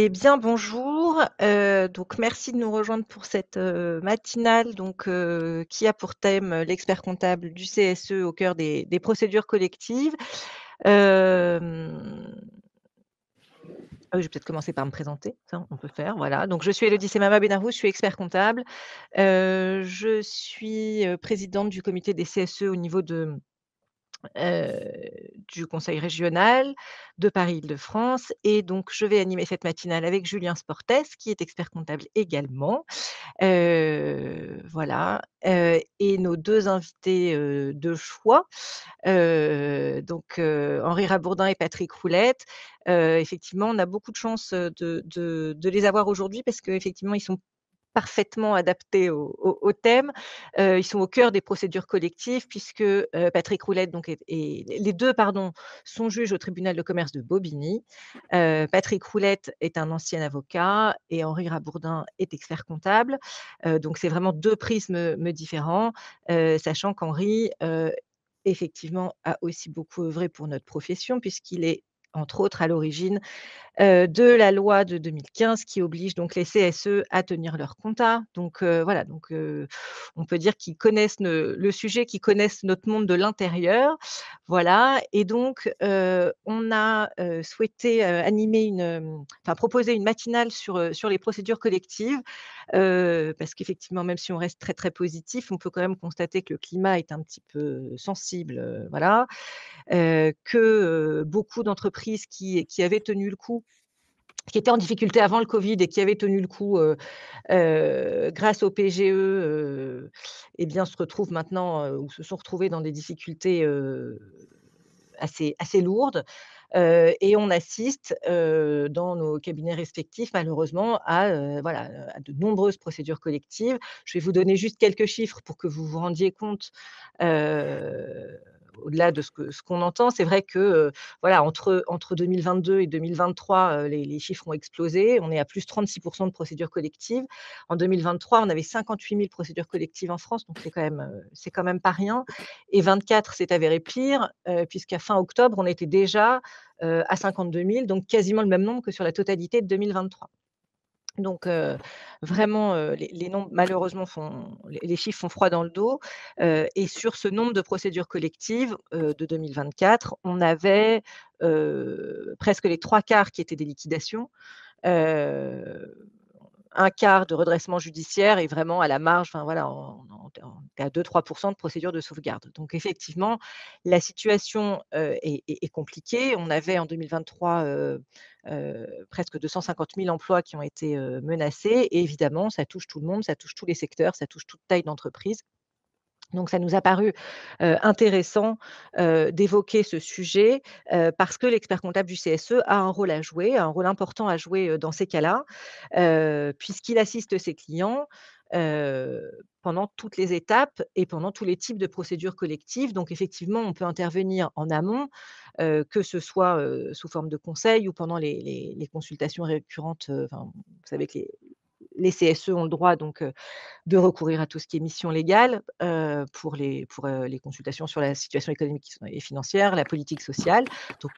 Eh bien, bonjour. Donc merci de nous rejoindre pour cette, matinale qui a pour thème, l'expert comptable du CSE au cœur des procédures collectives. Hem, je vais peut-être commencer par me présenter, ça on peut faire, voilà. Donc je suis Élodie Semama Benarous, je suis expert comptable. Je suis, présidente du comité des CSE au niveau heu, du conseil régional de Paris-Île-de-France et donc je vais animer cette matinale avec Julien Sportès qui est expert comptable également. Voilà, et nos 2 invités, de choix, Henri Rabourdin et Patrick Roulette. Effectivement, on a beaucoup de chance, de les avoir aujourd'hui parce qu'effectivement, ils sont parfaitement adaptés au thème. Ils sont au cœur des procédures collectives puisque, Patrick Roulette donc est les 2 pardon, sont juges au tribunal de commerce de Bobigny. Patrick Roulette est un ancien avocat et Henri Rabourdin est expert comptable. Donc c'est vraiment 2 prismes, différents, sachant qu'Henri, effectivement a aussi beaucoup œuvré pour notre profession puisqu'il est, entre autres, à l'origine de la loi de 2015 qui oblige donc les CSE à tenir leur compta. Voilà, on peut dire qu'ils connaissent le sujet, qu'ils connaissent notre monde de l'intérieur. Voilà et on a, souhaité, animer enfin proposer une matinale sur les procédures collectives, parce qu'effectivement, même si on reste très, très positif, on peut quand même constater que le climat est un petit peu sensible, voilà, beaucoup d'entreprises qui avaient tenu le coup, qui étaient en difficulté avant le covid et qui avaient tenu le coup, grâce au PGE, et bien se retrouvent maintenant, ou se sont retrouvés dans des difficultés, assez lourdes, et on assiste, dans nos cabinets respectifs malheureusement à de nombreuses procédures collectives. Je vais vous donner juste quelques chiffres pour que vous vous rendiez compte, heu, au-delà de ce qu'on entend. C'est vrai que, voilà, entre 2022 et 2023, les chiffres ont explosé. On est à plus 36 de procédures collectives. En 2023, on avait 58 000 procédures collectives en France, donc c'est quand même pas rien et 24 s'est avéré pire, puisqu'à fin octobre, on était déjà, à 52 000, donc quasiment le même nombre que sur la totalité de 2023. Donc vraiment, les nombres malheureusement font les chiffres font froid dans le dos, et sur ce nombre de procédures collectives, de 2024, on avait, presque les 3/4 qui étaient des liquidations, heu, 1/4 de redressement judiciaire et vraiment à la marge, enfin voilà, on était à 2-3 de procédures de sauvegarde. Donc effectivement, la situation, est compliquée. On avait en 2023, presque 250 000 emplois qui ont été, menacés et évidemment, ça touche tout le monde, ça touche tous les secteurs, ça touche toute taille d'entreprise. Donc ça nous a paru, intéressant, d'évoquer ce sujet, parce que l'expert comptable du CSE a un rôle à jouer, un rôle important à jouer, dans ces cas-là, puisqu'il assiste ses clients, pendant toutes les étapes et pendant tous les types de procédures collectives. Donc effectivement, on peut intervenir en amont, que ce soit, sous forme de conseil ou pendant les consultations récurrentes, enfin, vous savez que les CSE ont le droit de recourir à tout ce qui est mission légale, les consultations sur la situation économique et financière, la politique sociale,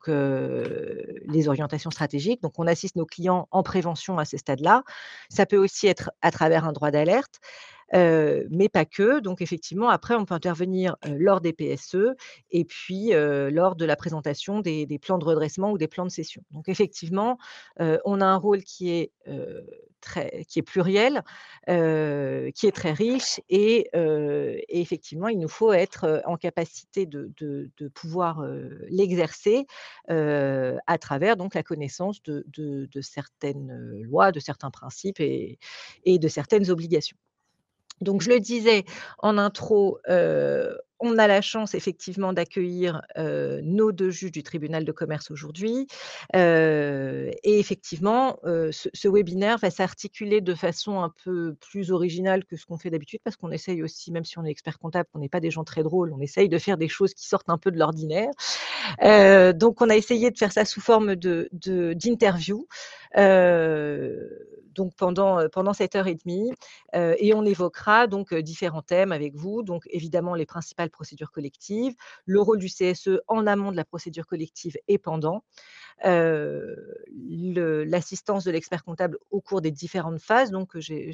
les orientations stratégiques. Donc on assiste nos clients en prévention à ces stades-là. Ça peut aussi être à travers un droit d'alerte, mais pas que. Donc effectivement, après, on peut intervenir, lors des PSE et puis, lors de la présentation des plans de redressement ou des plans de cession. Donc effectivement, on a un rôle qui est pluriel, qui est très riche et effectivement, il nous faut être, en capacité de pouvoir, l'exercer, à travers donc la connaissance de certaines, lois, de certains principes et de certaines obligations. Donc je le disais en intro, on a la chance effectivement d'accueillir, nos 2 juges du tribunal de commerce aujourd'hui, et effectivement, ce webinaire va s'articuler de façon un peu plus originale que ce qu'on fait d'habitude parce qu'on essaye aussi, même si on est expert comptable, qu'on n'est pas des gens très drôles, on essaye de faire des choses qui sortent un peu de l'ordinaire. Donc on a essayé de faire ça sous forme d'interview, heu, donc pendant cette heure et demie, et on évoquera donc différents thèmes avec vous. Donc évidemment les principales procédures collectives, le rôle du CSE en amont de la procédure collective et pendant, l'assistance de l'expert comptable au cours des différentes phases, donc que j'ai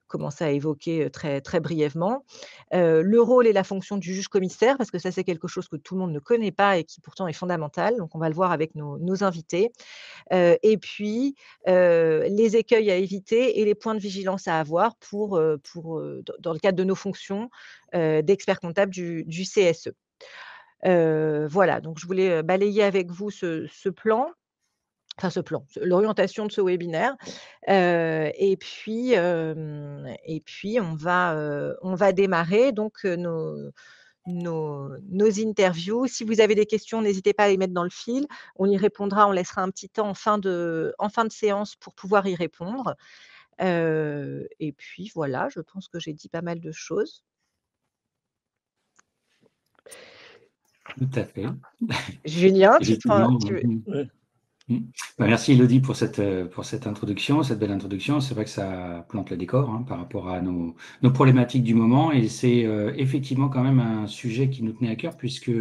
commencé à évoquer, très très brièvement. Le rôle et la fonction du juge commissaire, parce que ça, c'est quelque chose que tout le monde ne connaît pas et qui pourtant est fondamental, donc on va le voir avec nos invités. Et puis, les écueils à éviter et les points de vigilance à avoir dans le cadre de nos fonctions, d'expert comptable du CSE. Voilà, donc je voulais, balayer avec vous l'orientation de ce webinaire. Et puis on va démarrer donc nos interviews. Si vous avez des questions, n'hésitez pas à les mettre dans le fil. On y répondra, on laissera un petit temps en fin de séance pour pouvoir y répondre. Et puis voilà, je pense que j'ai dit pas mal de choses. Tout à fait. Julien, Effectivement. tu veux Merci Elodie pour cette introduction, cette belle introduction. C'est vrai que ça plante le décor par rapport à nos problématiques du moment, et c'est effectivement quand même un sujet qui nous tenait à cœur, puisque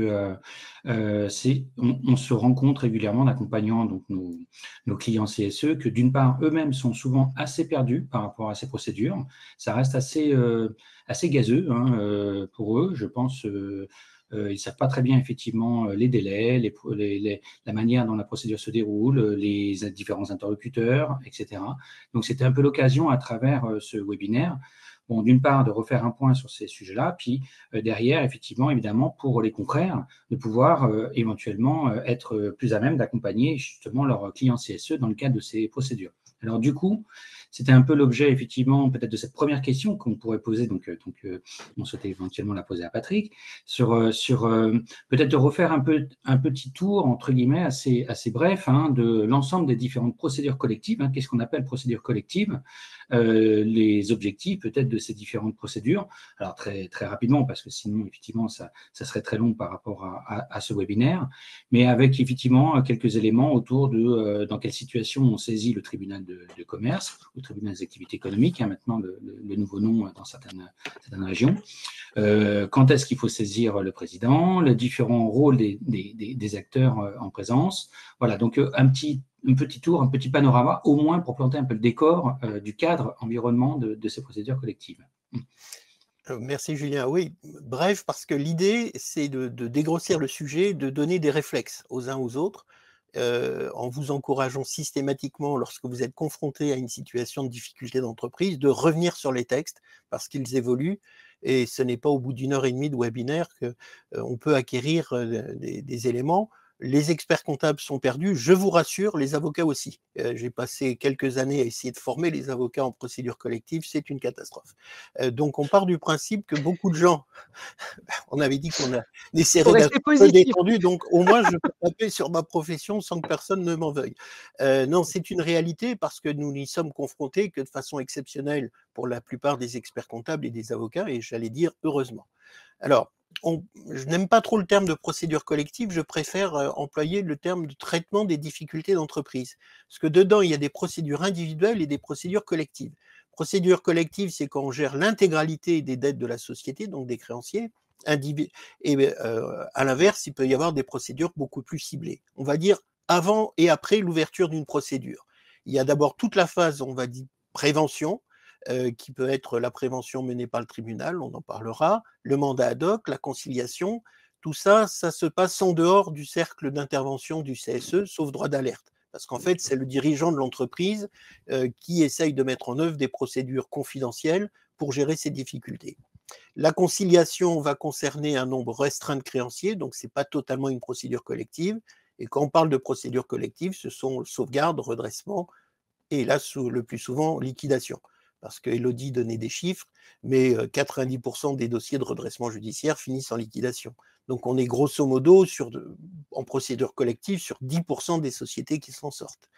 on se rend compte régulièrement en accompagnant donc nos clients CSE que d'une part eux-mêmes sont souvent assez perdus par rapport à ces procédures. Ça reste assez gazeux pour eux, je pense. Ils ne savent pas très bien effectivement les délais, la manière dont la procédure se déroule, les différents interlocuteurs, etc. Donc, c'était un peu l'occasion à travers ce webinaire, bon, d'une part, de refaire un point sur ces sujets-là, puis derrière, effectivement, évidemment, pour les confrères, de pouvoir éventuellement être plus à même d'accompagner justement leurs clients CSE dans le cadre de ces procédures. Alors, du coup, c'était un peu l'objet, effectivement, peut-être de cette première question qu'on pourrait poser, donc on souhaitait éventuellement la poser à Patrick, sur peut-être de refaire un petit tour, entre guillemets, assez bref, de l'ensemble des différentes procédures collectives. Qu'est-ce qu'on appelle procédure collective, les objectifs peut-être de ces différentes procédures. Alors très, très rapidement, parce que sinon, effectivement, ça serait très long par rapport à ce webinaire, mais avec effectivement quelques éléments autour de dans quelle situation on saisit le tribunal de commerce, le tribunal des activités économiques, maintenant le nouveau nom dans certaines régions. Quand est-ce qu'il faut saisir le président, les différents rôles des acteurs en présence. Voilà, donc un petit tour, un petit panorama, au moins pour planter un peu le décor du cadre environnement de ces procédures collectives. Merci Julien. Oui, bref, parce que l'idée, c'est de dégrossir le sujet, de donner des réflexes aux uns aux autres, en vous encourageant systématiquement, lorsque vous êtes confronté à une situation de difficulté d'entreprise, de revenir sur les textes, parce qu'ils évoluent, et ce n'est pas au bout d'une heure et demie de webinaire qu'on peut acquérir des éléments. Les experts comptables sont perdus, je vous rassure, les avocats aussi. J'ai passé quelques années à essayer de former les avocats en procédure collective, c'est une catastrophe. Donc on part du principe que beaucoup de gens, on avait dit qu'on essaierait d'être un peu détendu, donc au moins je peux taper sur ma profession sans que personne ne m'en veuille. Non, c'est une réalité, parce que nous n'y sommes confrontés que de façon exceptionnelle pour la plupart des experts comptables et des avocats, et j'allais dire heureusement. Alors, je n'aime pas trop le terme de procédure collective, je préfère employer le terme de traitement des difficultés d'entreprise. Parce que dedans, il y a des procédures individuelles et des procédures collectives. Procédure collective, c'est quand on gère l'intégralité des dettes de la société, donc des créanciers. Et à l'inverse, il peut y avoir des procédures beaucoup plus ciblées. On va dire avant et après l'ouverture d'une procédure. Il y a d'abord toute la phase, on va dire, prévention, qui peut être la prévention menée par le tribunal, on en parlera, le mandat ad hoc, la conciliation, tout ça, ça se passe en dehors du cercle d'intervention du CSE, sauf droit d'alerte. Parce qu'en fait, c'est le dirigeant de l'entreprise qui essaye de mettre en œuvre des procédures confidentielles pour gérer ces difficultés. La conciliation va concerner un nombre restreint de créanciers, donc ce n'est pas totalement une procédure collective. Et quand on parle de procédure collective, ce sont sauvegarde, redressement et là, le plus souvent, liquidation. Parce que Elodie donnait des chiffres, mais 90% des dossiers de redressement judiciaire finissent en liquidation. Donc on est grosso modo en procédure collective sur 10% des sociétés qui s'en sortent.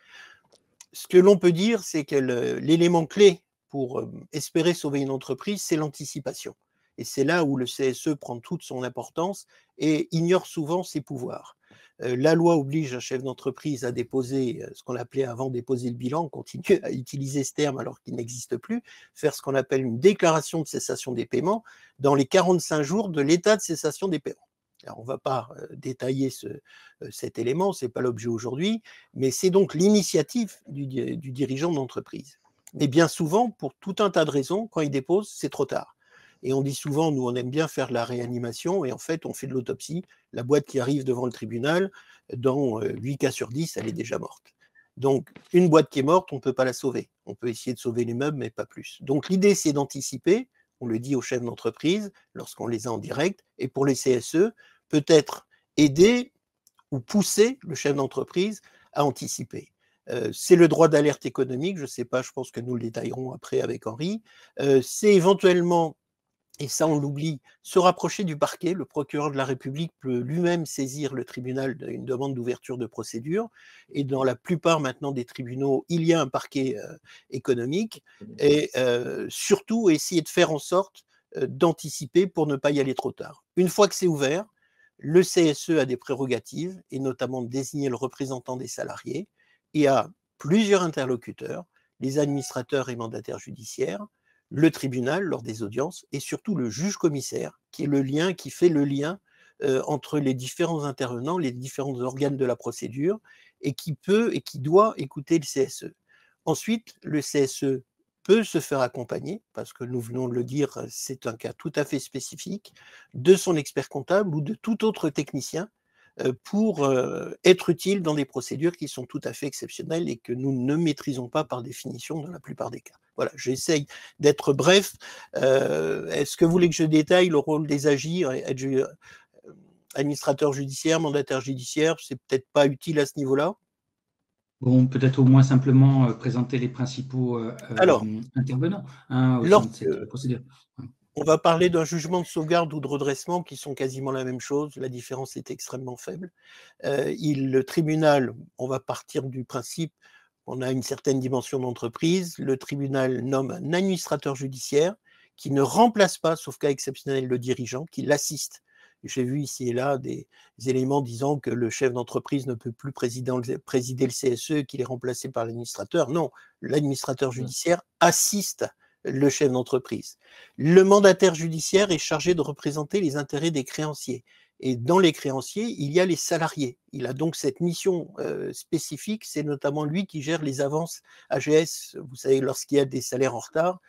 Ce que l'on peut dire, c'est que l'élément clé pour espérer sauver une entreprise, c'est l'anticipation. Et c'est là où le CSE prend toute son importance et ignore souvent ses pouvoirs. La loi oblige un chef d'entreprise à déposer ce qu'on appelait avant déposer le bilan, on continue à utiliser ce terme alors qu'il n'existe plus, faire ce qu'on appelle une déclaration de cessation des paiements dans les 45 jours de l'état de cessation des paiements. Alors, on ne va pas détailler cet élément, ce n'est pas l'objet aujourd'hui, mais c'est donc l'initiative du dirigeant d'entreprise. Mais bien souvent, pour tout un tas de raisons, quand il dépose, c'est trop tard. Et on dit souvent, nous, on aime bien faire de la réanimation, et en fait, on fait de l'autopsie. La boîte qui arrive devant le tribunal, dans 8 cas sur 10, elle est déjà morte. Donc, une boîte qui est morte, on ne peut pas la sauver. On peut essayer de sauver les meubles, mais pas plus. Donc, l'idée, c'est d'anticiper. On le dit aux chefs d'entreprise lorsqu'on les a en direct. Et pour les CSE, peut-être aider ou pousser le chef d'entreprise à anticiper. C'est le droit d'alerte économique, je ne sais pas, je pense que nous le détaillerons après avec Henri. C'est éventuellement, et ça on l'oublie, se rapprocher du parquet. Le procureur de la République peut lui-même saisir le tribunal d'une demande d'ouverture de procédure. Et dans la plupart maintenant des tribunaux, il y a un parquet économique. Et surtout, essayer de faire en sorte d'anticiper pour ne pas y aller trop tard. Une fois que c'est ouvert, le CSE a des prérogatives, et notamment de désigner le représentant des salariés, et a plusieurs interlocuteurs, les administrateurs et mandataires judiciaires, le tribunal lors des audiences, et surtout le juge-commissaire, qui fait le lien entre les différents intervenants, les différents organes de la procédure, et qui peut et qui doit écouter le CSE. Ensuite, le CSE peut se faire accompagner, parce que nous venons de le dire, c'est un cas tout à fait spécifique, de son expert comptable ou de tout autre technicien pour être utile dans des procédures qui sont tout à fait exceptionnelles et que nous ne maîtrisons pas par définition dans la plupart des cas. Voilà, j'essaye d'être bref. Est-ce que vous voulez que je détaille le rôle des AGIR, administrateur judiciaire, mandataire judiciaire? C'est peut-être pas utile à ce niveau-là. Bon, peut-être au moins simplement présenter les principaux Alors, intervenants au sein de cette procédure. On va parler d'un jugement de sauvegarde ou de redressement qui sont quasiment la même chose. La différence est extrêmement faible. Le tribunal, on va partir du principe qu'on a une certaine dimension d'entreprise. Le tribunal nomme un administrateur judiciaire qui ne remplace pas, sauf cas exceptionnel, le dirigeant, qui l'assiste. J'ai vu ici et là des éléments disant que le chef d'entreprise ne peut plus présider le CSE, qu'il est remplacé par l'administrateur. Non, l'administrateur judiciaire assiste le chef d'entreprise. Le mandataire judiciaire est chargé de représenter les intérêts des créanciers. Et dans les créanciers, il y a les salariés. Il a donc cette mission spécifique, c'est notamment lui qui gère les avances AGS. Vous savez, lorsqu'il y a des salaires en retard,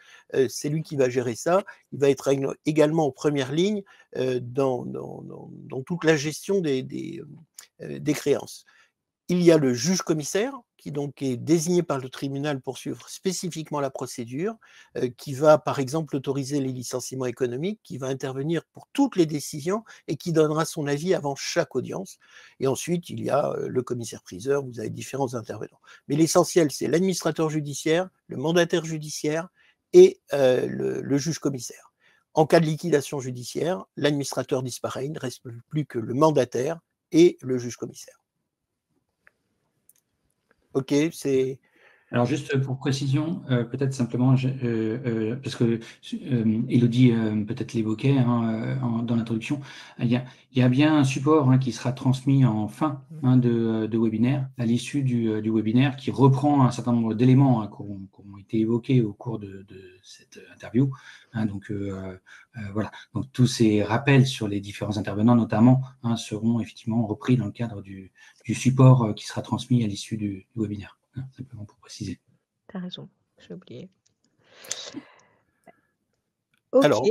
c'est lui qui va gérer ça. Il va être également en première ligne dans toute la gestion des créances. Il y a le juge-commissaire, qui donc est désigné par le tribunal pour suivre spécifiquement la procédure, qui va par exemple autoriser les licenciements économiques, qui va intervenir pour toutes les décisions et qui donnera son avis avant chaque audience. Et ensuite, il y a le commissaire-priseur, vous avez différents intervenants. Mais l'essentiel, c'est l'administrateur judiciaire, le mandataire judiciaire et le juge-commissaire. En cas de liquidation judiciaire, l'administrateur disparaît, il ne reste plus que le mandataire et le juge-commissaire. Ok, c'est... Alors juste pour précision, peut-être simplement, parce que Élodie peut-être l'évoquait dans l'introduction, il y a bien un support qui sera transmis en fin de webinaire, à l'issue du webinaire, qui reprend un certain nombre d'éléments qui ont été évoqués au cours de cette interview. Donc voilà, donc tous ces rappels sur les différents intervenants notamment seront effectivement repris dans le cadre du support qui sera transmis à l'issue du webinaire. Simplement pour préciser. Tu as raison, j'ai oublié. Ok. Alors,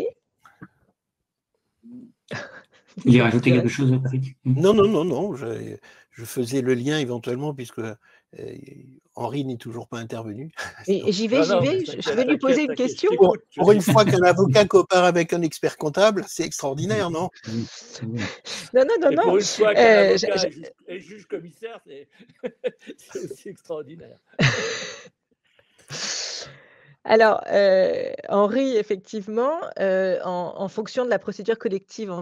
vous voulez rajouter quelque chose, Patrick? Non, je faisais le lien éventuellement puisque Henri n'est toujours pas intervenu. Et j'y vais, je vais lui poser une question. Pour une fois qu'un avocat coopère avec un expert comptable, c'est extraordinaire, non? Non. Pour une fois qu'un avocat est juge commissaire, c'est aussi extraordinaire. Alors, Henri, effectivement, en fonction de la procédure collective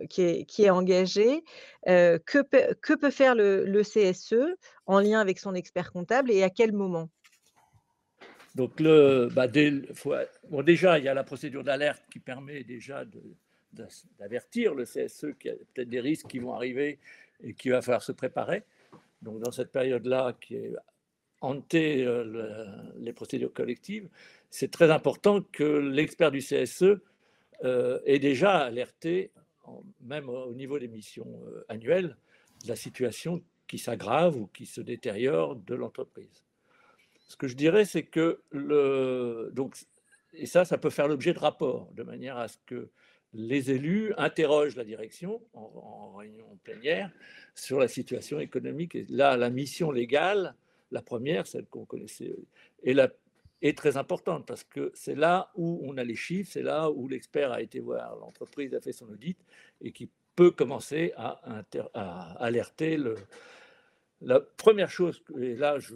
qui est engagée, que peut faire le CSE en lien avec son expert comptable et à quel moment? Donc, déjà, il y a la procédure d'alerte qui permet déjà d'avertir le CSE qu'il y a peut-être des risques qui vont arriver et qu'il va falloir se préparer. Donc, dans cette période-là qui est hantée les procédures collectives, c'est très important que l'expert du CSE ait déjà alerté, même au niveau des missions annuelles, de la situation qui s'aggrave ou qui se détériore de l'entreprise. Ce que je dirais, c'est que et ça peut faire l'objet de rapports, de manière à ce que les élus interrogent la direction en réunion plénière sur la situation économique. Et là, la mission légale, la première, celle qu'on connaissait, est très importante parce que c'est là où on a les chiffres, c'est là où l'expert a été voir l'entreprise, a fait son audit et qui peut commencer à alerter la première chose, et là je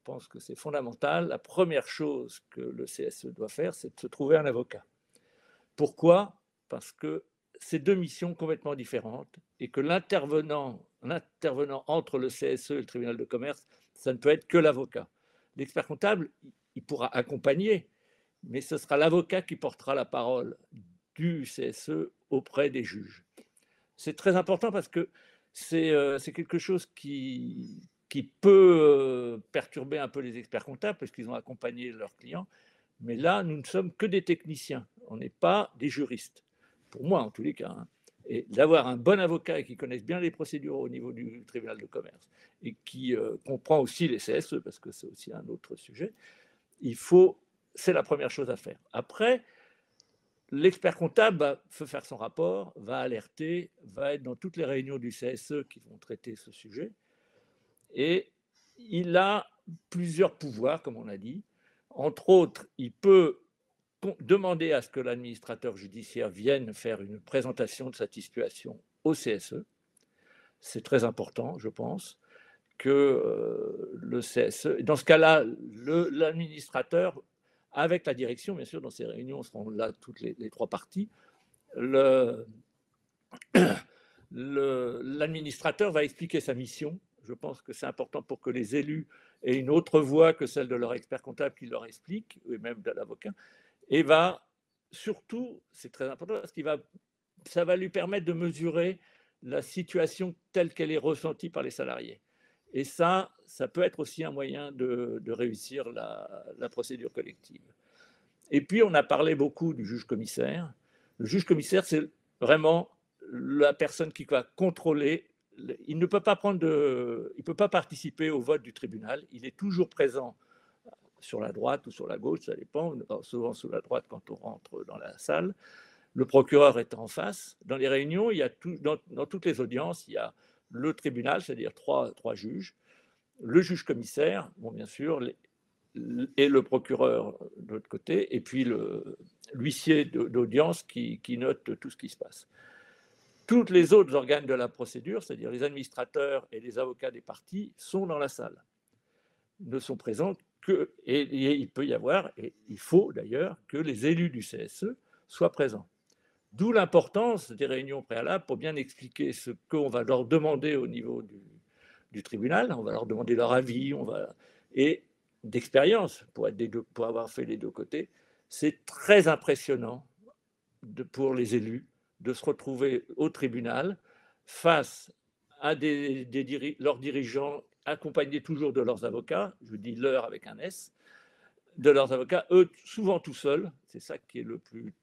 pense que c'est fondamental, la première chose que le CSE doit faire, c'est de se trouver un avocat. Pourquoi? Parce que c'est deux missions complètement différentes et que l'intervenant entre le CSE et le tribunal de commerce, ça ne peut être que l'avocat. L'expert comptable, il pourra accompagner, mais ce sera l'avocat qui portera la parole du CSE auprès des juges. C'est très important parce que c'est quelque chose qui peut perturber un peu les experts comptables parce qu'ils ont accompagné leurs clients. Mais là, nous ne sommes que des techniciens. On n'est pas des juristes. Pour moi, en tous les cas. Hein. Et d'avoir un bon avocat et qui connaisse bien les procédures au niveau du tribunal de commerce et qui comprend aussi les CSE, parce que c'est aussi un autre sujet, c'est la première chose à faire. Après, l'expert comptable va faire son rapport, va alerter, va être dans toutes les réunions du CSE qui vont traiter ce sujet. Et il a plusieurs pouvoirs, comme on a dit. Entre autres, il peut demander à ce que l'administrateur judiciaire vienne faire une présentation de sa situation au CSE. C'est très important, je pense, que le CSE... Dans ce cas-là, l'administrateur, avec la direction, bien sûr, dans ces réunions, seront là toutes les trois parties, l'administrateur va expliquer sa mission. Je pense que c'est important pour que les élus aient une autre voix que celle de leur expert comptable qui leur explique, ou même de l'avocat, et va surtout, c'est très important, parce que ça va lui permettre de mesurer la situation telle qu'elle est ressentie par les salariés. Et ça peut être aussi un moyen de réussir la procédure collective. Et puis, on a parlé beaucoup du juge-commissaire. Le juge-commissaire, c'est vraiment la personne qui va contrôler. Il ne peut pas participer au vote du tribunal. Il est toujours présent sur la droite ou sur la gauche, ça dépend, souvent sur la droite quand on rentre dans la salle. Le procureur est en face. Dans les réunions, il y a dans toutes les audiences, il y a le tribunal, c'est-à-dire trois juges, le juge-commissaire, bon, bien sûr, et le procureur de l'autre côté, et puis l'huissier d'audience qui note tout ce qui se passe. Tous les autres organes de la procédure, c'est-à-dire les administrateurs et les avocats des parties, sont dans la salle, ne sont présents que, et il peut y avoir, et il faut d'ailleurs, que les élus du CSE soient présents. D'où l'importance des réunions préalables pour bien expliquer ce qu'on va leur demander au niveau du tribunal. On va leur demander leur avis, et d'expérience, pour avoir fait les deux côtés, c'est très impressionnant pour les élus de se retrouver au tribunal face à leurs dirigeants, accompagnés toujours de leurs avocats, je dis leur avec un S, de leurs avocats, eux souvent tout seuls. C'est ça qui est le plus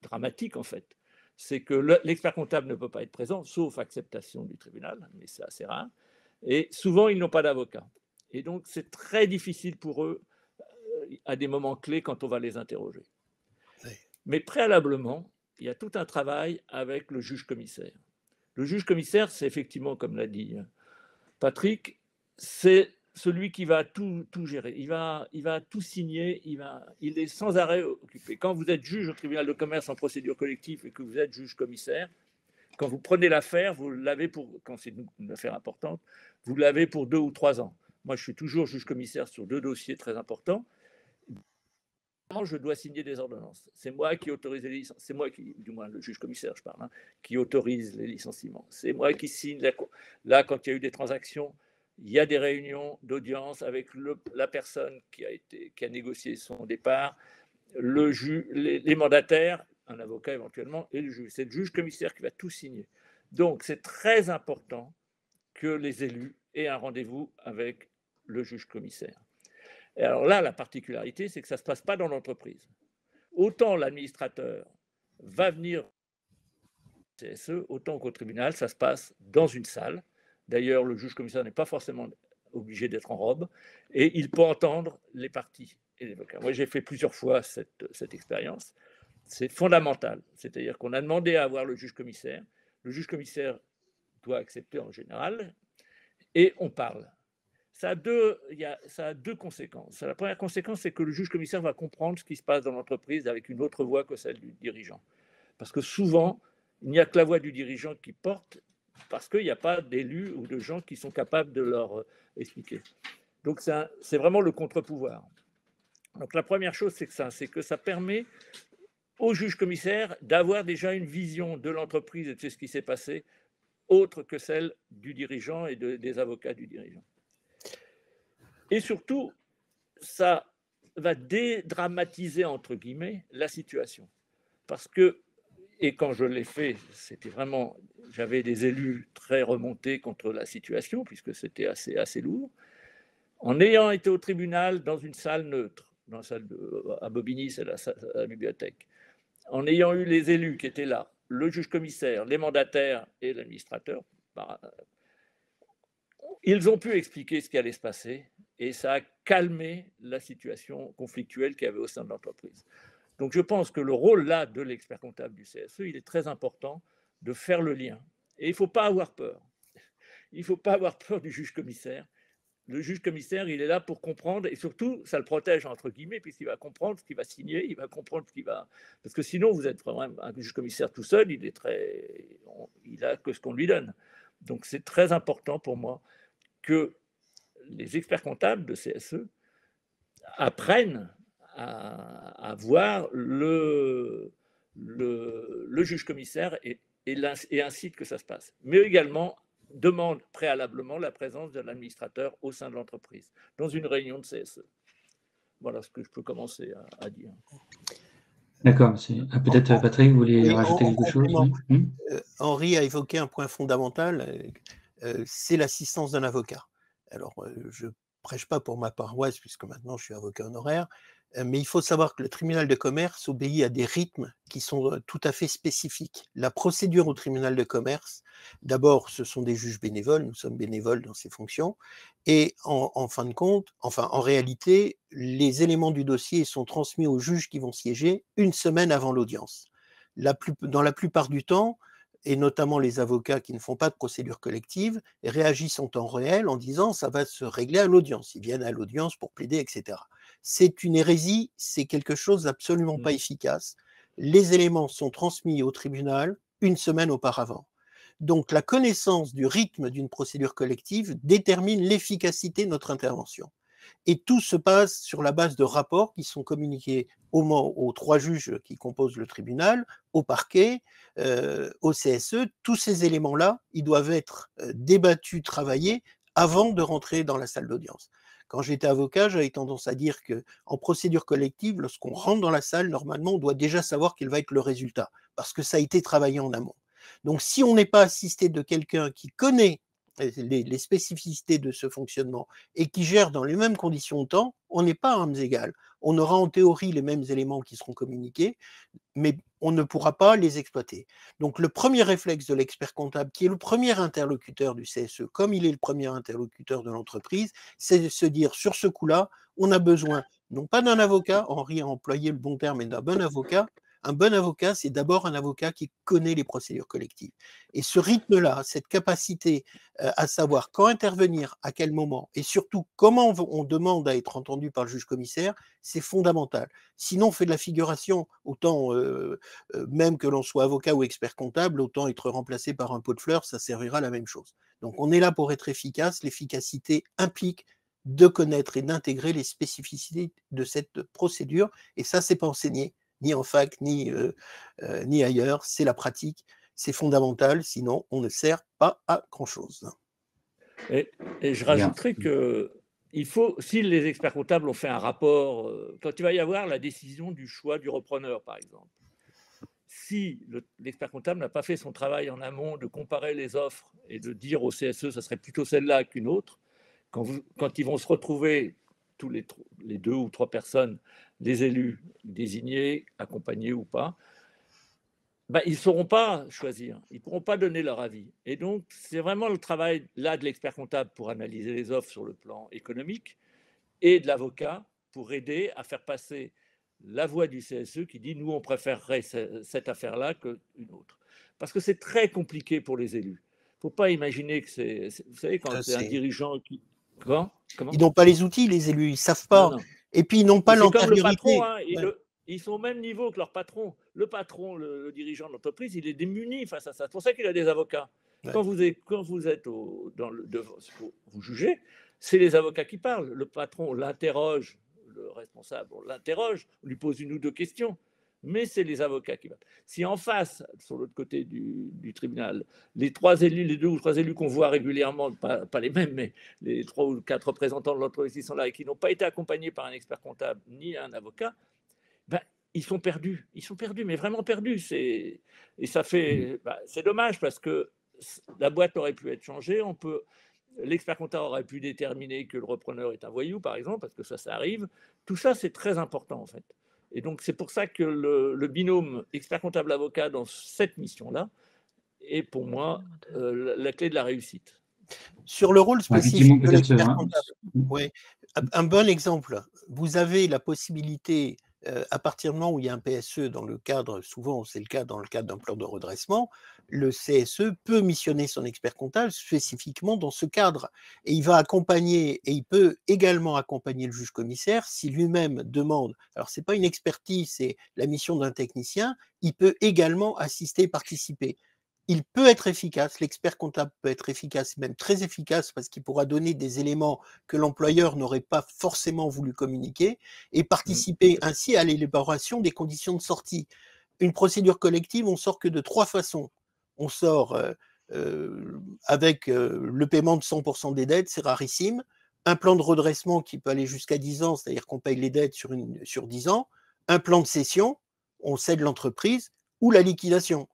dramatique en fait. C'est que l'expert comptable ne peut pas être présent, sauf acceptation du tribunal, mais c'est assez rare. Et souvent, ils n'ont pas d'avocat. Et donc, c'est très difficile pour eux à des moments clés quand on va les interroger. Oui. Mais préalablement, il y a tout un travail avec le juge-commissaire. Le juge-commissaire, c'est effectivement, comme l'a dit Patrick, c'est celui qui va tout gérer. Il va tout signer, il est sans arrêt occupé. Quand vous êtes juge au tribunal de commerce en procédure collective et que vous êtes juge-commissaire, quand vous prenez l'affaire, vous l'avez quand c'est une affaire importante, vous l'avez pour 2 ou 3 ans. Moi, je suis toujours juge-commissaire sur 2 dossiers très importants. Je dois signer des ordonnances. C'est moi qui autorise les licenciements. C'est moi qui, du moins le juge-commissaire, je parle, qui autorise les licenciements. C'est moi qui signe. Là, quand il y a eu des transactions, il y a des réunions d'audience avec la personne qui a négocié son départ, les mandataires, un avocat éventuellement, et le juge. C'est le juge-commissaire qui va tout signer. Donc, c'est très important que les élus aient un rendez-vous avec le juge-commissaire. Et alors là, la particularité, c'est que ça ne se passe pas dans l'entreprise. Autant l'administrateur va venir au CSE, autant qu'au tribunal, ça se passe dans une salle. D'ailleurs, le juge-commissaire n'est pas forcément obligé d'être en robe et il peut entendre les parties et les avocats. Moi, j'ai fait plusieurs fois cette expérience. C'est fondamental. C'est-à-dire qu'on a demandé à avoir le juge-commissaire. Le juge-commissaire doit accepter en général et on parle. Ça a deux conséquences. La première conséquence, c'est que le juge-commissaire va comprendre ce qui se passe dans l'entreprise avec une autre voix que celle du dirigeant. Parce que souvent, il n'y a que la voix du dirigeant qui porte, parce qu'il n'y a pas d'élus ou de gens qui sont capables de leur expliquer. Donc, c'est vraiment le contre-pouvoir. Donc, la première chose, c'est que ça permet au juge-commissaire d'avoir déjà une vision de l'entreprise et de ce qui s'est passé, autre que celle du dirigeant et des avocats du dirigeant. Et surtout, ça va dédramatiser, entre guillemets, la situation. Parce que, et quand je l'ai fait, c'était vraiment, j'avais des élus très remontés contre la situation, puisque c'était assez lourd. En ayant été au tribunal dans une salle neutre, dans la salle à Bobigny, c'est la bibliothèque, en ayant eu les élus qui étaient là, le juge-commissaire, les mandataires et l'administrateur, ils ont pu expliquer ce qui allait se passer et ça a calmé la situation conflictuelle qu'il y avait au sein de l'entreprise. Donc je pense que le rôle là de l'expert comptable du CSE, il est très important de faire le lien. Et il ne faut pas avoir peur. Il ne faut pas avoir peur du juge-commissaire. Le juge-commissaire, il est là pour comprendre et surtout, ça le protège entre guillemets puisqu'il va comprendre ce qu'il va signer, il va comprendre ce qu'il va... Parce que sinon, vous êtes vraiment un juge-commissaire tout seul, il a que ce qu'on lui donne. Donc c'est très important pour moi que les experts comptables de CSE apprennent à voir le juge-commissaire et incite que ça se passe. Mais également demande préalablement la présence de l'administrateur au sein de l'entreprise, dans une réunion de CSE. Voilà ce que je peux commencer à dire. D'accord. Peut-être Patrick, vous voulez rajouter quelque chose? Henri a évoqué un point fondamental, c'est l'assistance d'un avocat. Alors, je ne prêche pas pour ma paroisse, puisque maintenant je suis avocat honoraire, mais il faut savoir que le tribunal de commerce obéit à des rythmes qui sont tout à fait spécifiques. La procédure au tribunal de commerce, d'abord, ce sont des juges bénévoles, nous sommes bénévoles dans ces fonctions, et en fin de compte, en réalité, les éléments du dossier sont transmis aux juges qui vont siéger une semaine avant l'audience. Dans la plupart du temps, et notamment les avocats qui ne font pas de procédure collective, réagissent en temps réel en disant ça va se régler à l'audience. Ils viennent à l'audience pour plaider, etc. C'est une hérésie, c'est quelque chose d'absolument pas efficace. Les éléments sont transmis au tribunal une semaine auparavant. Donc la connaissance du rythme d'une procédure collective détermine l'efficacité de notre intervention. Et tout se passe sur la base de rapports qui sont communiqués aux 3 juges qui composent le tribunal, au parquet, au CSE. Tous ces éléments-là, ils doivent être débattus, travaillés avant de rentrer dans la salle d'audience. Quand j'étais avocat, j'avais tendance à dire qu'en procédure collective, lorsqu'on rentre dans la salle, normalement, on doit déjà savoir quel va être le résultat, parce que ça a été travaillé en amont. Donc, si on n'est pas assisté de quelqu'un qui connaît les spécificités de ce fonctionnement et qui gère dans les mêmes conditions de temps, on n'est pas à armes égales. On aura en théorie les mêmes éléments qui seront communiqués, mais on ne pourra pas les exploiter. Donc le premier réflexe de l'expert comptable, qui est le premier interlocuteur du CSE, comme il est le premier interlocuteur de l'entreprise, c'est de se dire sur ce coup-là, on a besoin non pas d'un avocat, Henri a employé le bon terme, mais d'un bon avocat. Un bon avocat, c'est d'abord un avocat qui connaît les procédures collectives. Et ce rythme-là, cette capacité à savoir quand intervenir, à quel moment, et surtout comment on demande à être entendu par le juge-commissaire, c'est fondamental. Sinon, on fait de la figuration, autant même que l'on soit avocat ou expert comptable, autant être remplacé par un pot de fleurs, ça servira à la même chose. Donc on est là pour être efficace. L'efficacité implique de connaître et d'intégrer les spécificités de cette procédure, et ça, c'est pas enseigné ni en fac, ni ailleurs, c'est la pratique, c'est fondamental, sinon on ne sert pas à grand-chose. Et je rajouterais que si les experts comptables ont fait un rapport, quand il va y avoir la décision du choix du repreneur, par exemple, si l'expert comptable n'a pas fait son travail en amont de comparer les offres et de dire au CSE, ça serait plutôt celle-là qu'une autre, quand ils vont se retrouver, tous les 2 ou 3 personnes, les élus désignés, accompagnés ou pas, ben, ils ne sauront pas choisir, ils ne pourront pas donner leur avis. Et donc, c'est vraiment le travail là de l'expert comptable pour analyser les offres sur le plan économique et de l'avocat pour aider à faire passer la voix du CSE qui dit « nous, on préférerait cette affaire-là qu'une autre ». Parce que c'est très compliqué pour les élus. Il ne faut pas imaginer que c'est… Vous savez, quand c'est un dirigeant qui… Comment Ils n'ont pas les outils, les élus, ils ne savent pas. Non, non. Et puis, ils n'ont pas C'est comme le l'antériorité. patron, hein, ils sont au même niveau que leur patron. Le patron, le dirigeant de l'entreprise, il est démuni face à ça. C'est pour ça qu'il a des avocats. Ouais. Quand vous êtes vous jugez, c'est les avocats qui parlent. Le patron, on l'interroge, le responsable, on l'interroge, on lui pose 1 ou 2 questions. Mais c'est les avocats qui parlent. Si en face, sur l'autre côté du tribunal, les 2 ou 3 élus qu'on voit régulièrement, pas les mêmes, mais les 3 ou 4 représentants de l'entreprise qui sont là et qui n'ont pas été accompagnés par un expert comptable ni un avocat, ben, ils sont perdus, mais vraiment perdus. Et ça fait, c'est dommage parce que la boîte aurait pu être changée. L'expert comptable aurait pu déterminer que le repreneur est un voyou, par exemple, parce que ça arrive. Tout ça, c'est très important, en fait. Et donc, c'est pour ça que le binôme expert comptable avocat dans cette mission-là est pour moi la clé de la réussite. Sur le rôle spécifique de l'expert comptable, ouais, un bon exemple, vous avez la possibilité, à partir du moment où il y a un PSE dans le cadre, souvent c'est le cas dans le cadre d'un plan de redressement, le CSE peut missionner son expert comptable spécifiquement dans ce cadre. Et il va accompagner, et il peut également accompagner le juge commissaire si lui-même demande. Alors, ce n'est pas une expertise, c'est la mission d'un technicien. Il peut également assister et participer. Il peut être efficace, l'expert comptable peut être efficace, même très efficace, parce qu'il pourra donner des éléments que l'employeur n'aurait pas forcément voulu communiquer et participer ainsi à l'élaboration des conditions de sortie. Une procédure collective, on sort que de 3 façons. On sort avec le paiement de 100% des dettes, c'est rarissime. Un plan de redressement qui peut aller jusqu'à 10 ans, c'est-à-dire qu'on paye les dettes sur 10 ans. Un plan de cession, on cède l'entreprise, ou la liquidation.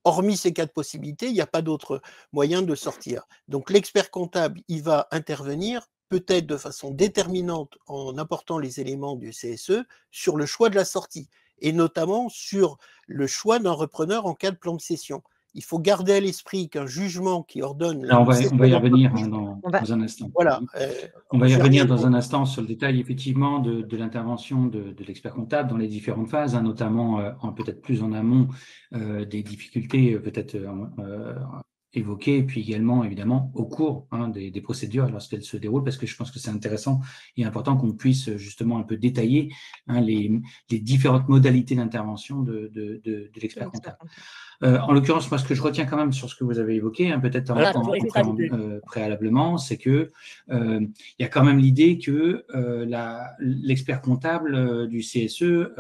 Hormis ces 4 possibilités, il n'y a pas d'autre moyen de sortir. Donc l'expert comptable, il va intervenir peut-être de façon déterminante en apportant les éléments du CSE sur le choix de la sortie et notamment sur le choix d'un repreneur en cas de plan de cession. Il faut garder à l'esprit qu'un jugement qui ordonne… Alors, on va y revenir dans un instant. Voilà, on va y revenir dans un instant sur le détail effectivement de l'intervention de l'expert comptable dans les différentes phases, hein, notamment peut-être plus en amont des difficultés peut-être évoquées, et puis également évidemment au cours des procédures lorsqu'elles se déroulent, parce que je pense que c'est intéressant et important qu'on puisse justement un peu détailler les différentes modalités d'intervention de l'expert comptable. En l'occurrence, moi, ce que je retiens quand même sur ce que vous avez évoqué, peut-être préalablement, c'est que il y a quand même l'idée que l'expert comptable du CSE,